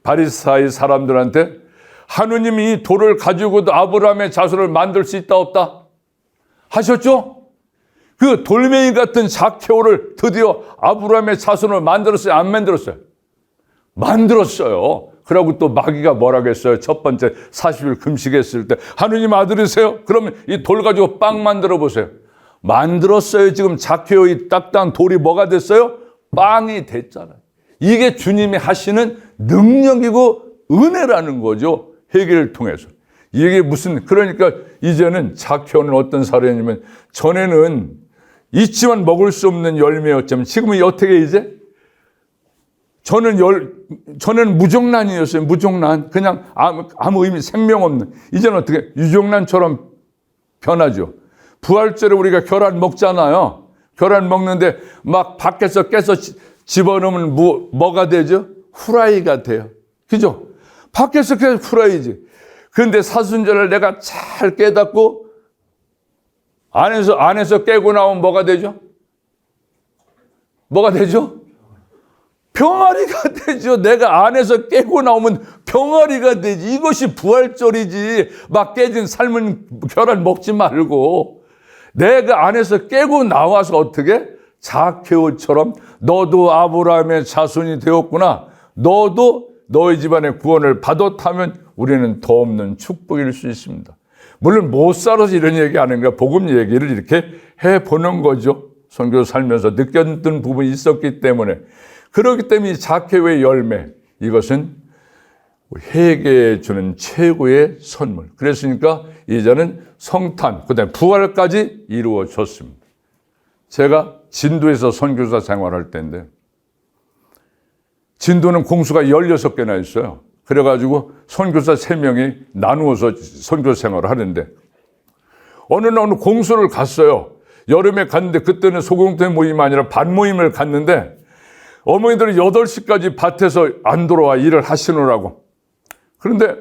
바리사이 사람들한테 하느님이 이 돌을 가지고도 아브라함의 자손을 만들 수 있다 없다 하셨죠? 그 돌멩이 같은 자케오를 드디어 아브라함의 자손을 만들었어요? 안 만들었어요? 만들었어요. 그러고 또 마귀가 뭐라고 했어요? 첫 번째 40일 금식했을 때 하느님 아들이세요? 그러면 이 돌 가지고 빵 만들어 보세요. 만들었어요. 지금 자케오 이 딱딱한 돌이 뭐가 됐어요? 빵이 됐잖아요. 이게 주님이 하시는 능력이고 은혜라는 거죠. 회개를 통해서. 이게 무슨, 그러니까 이제는 자케오는 어떤 사례냐면 전에는 있지만 먹을 수 없는 열매였지만 지금은 어떻게 이제? 전에는 무정란이었어요. 무정란. 그냥 아무 의미, 생명 없는. 이제는 어떻게? 유정란처럼 변하죠. 부활절에 우리가 계란 먹잖아요. 계란 먹는데 막 밖에서 깨서 집어넣으면 뭐가 되죠? 후라이가 돼요. 그죠? 밖에서 깨서 후라이지. 그런데 사순절을 내가 잘 깨닫고 안에서 깨고 나오면 뭐가 되죠? 뭐가 되죠? 병아리가 되죠. 내가 안에서 깨고 나오면 병아리가 되지. 이것이 부활절이지. 막 깨진 삶은 계란 먹지 말고 내가 안에서 깨고 나와서 어떻게? 자케오처럼 너도 아브라함의 자손이 되었구나. 너도 너희 집안의 구원을 받았다면 우리는 더 없는 축복일 수 있습니다. 물론 못 살아서 이런 얘기 하는 거야. 복음 얘기를 이렇게 해보는 거죠. 선교 살면서 느꼈던 부분이 있었기 때문에. 그렇기 때문에 이 자케오의 열매, 이것은 회개해 주는 최고의 선물. 그랬으니까 이제는 성탄, 그다음에 부활까지 이루어졌습니다. 제가 진도에서 선교사 생활할 때인데 진도는 공수가 16개나 있어요. 그래가지고 선교사 3명이 나누어서 선교 생활을 하는데 어느 날 공수를 갔어요. 여름에 갔는데 그때는 소공태 모임이 아니라 반 모임을 갔는데 어머니들은 8시까지 밭에서 안 돌아와 일을 하시느라고. 그런데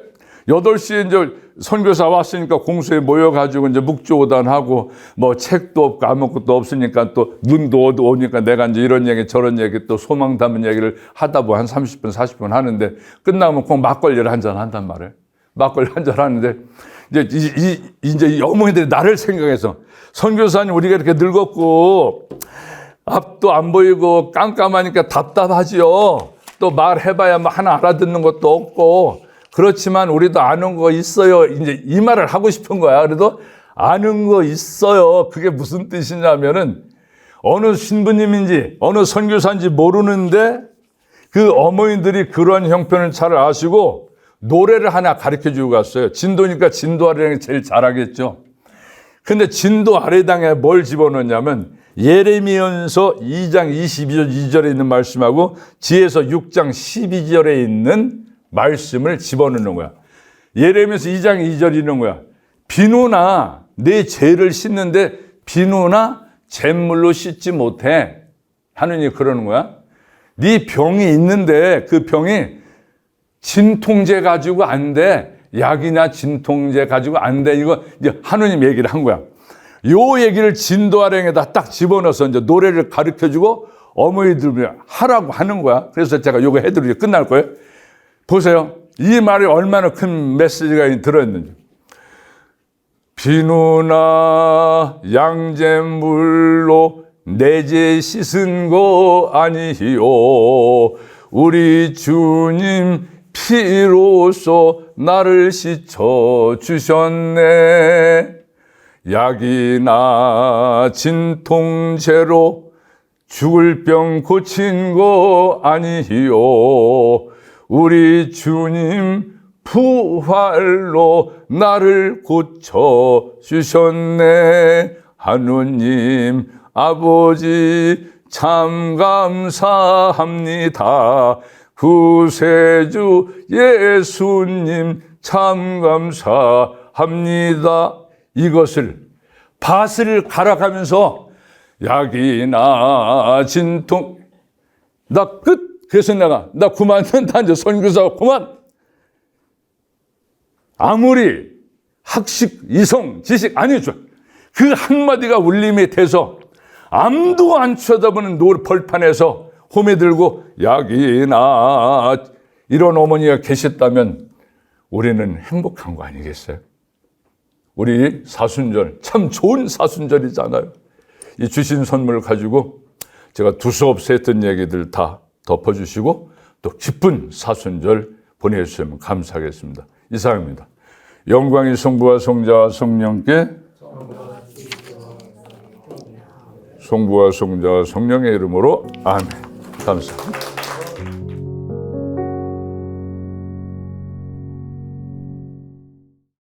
8시에 이제 선교사 왔으니까 공수에 모여가지고 이제 묵조오단하고 뭐 책도 없고 아무것도 없으니까 또 눈도 오니까 내가 이제 이런 얘기 저런 얘기 또 소망 담은 얘기를 하다 보면 한 30분, 40분 하는데 끝나면 꼭 막걸리를 한잔 한단 말이에요. 막걸리 한잔 하는데 이제 이 어머니들이 나를 생각해서 선교사님 우리가 이렇게 늙었고 앞도 안 보이고 깜깜하니까 답답하지요. 또 말해봐야 뭐 하나 알아듣는 것도 없고 그렇지만 우리도 아는 거 있어요. 이제 이 말을 하고 싶은 거야. 그래도 아는 거 있어요. 그게 무슨 뜻이냐면은 어느 신부님인지 어느 선교사인지 모르는데 그 어머니들이 그런 형편을 잘 아시고 노래를 하나 가르쳐 주고 갔어요. 진도니까 진도 아래당이 제일 잘하겠죠. 근데 진도 아래당에 뭘 집어넣냐면 예레미야서 2장 22절에 있는 말씀하고 지혜서 6장 12절에 있는 말씀을 집어넣는 거야. 예레미야서 2장 2절 있는 거야. 비누나 내 죄를 씻는데 비누나 잿물로 씻지 못해. 하느님 그러는 거야. 네 병이 있는데 그 병이 진통제 가지고 안 돼. 약이나 진통제 가지고 안 돼. 이거 이제 하느님 얘기를 한 거야. 요 얘기를 진도 아랭에다 딱 집어넣어서 이제 노래를 가르쳐 주고 어머니들 하라고 하는 거야. 그래서 제가 요거 해드리고 끝날 거예요. 보세요. 이 말이 얼마나 큰 메시지가 들어있는지. 비누나 양잿물로 내 죄 씻은 거 아니요. 우리 주님 피로써 나를 씻어 주셨네. 약이나 진통제로 죽을 병 고친 거 아니요. 우리 주님 부활로 나를 고쳐 주셨네. 하느님 아버지 참 감사합니다. 구세주 예수님 참 감사합니다. 이것을 밭을 갈아가면서 약이나 진통 나 끝. 그래서 나 그만 나 이제 선교사 그만. 아무리 학식 이성 지식 아니죠. 그 한마디가 울림이 돼서 아무도 안 쳐다보는 벌판에서 홈에 들고 약이나 이런 어머니가 계셨다면 우리는 행복한 거 아니겠어요? 우리 사순절 참 좋은 사순절이잖아요. 이 주신 선물 가지고 제가 두서없이 했던 얘기들 다 덮어주시고 또 기쁜 사순절 보내주시면 감사하겠습니다. 이상입니다. 영광이 성부와 성자와 성령께 성부와 성자와 성령의 이름으로 아멘. 감사합니다.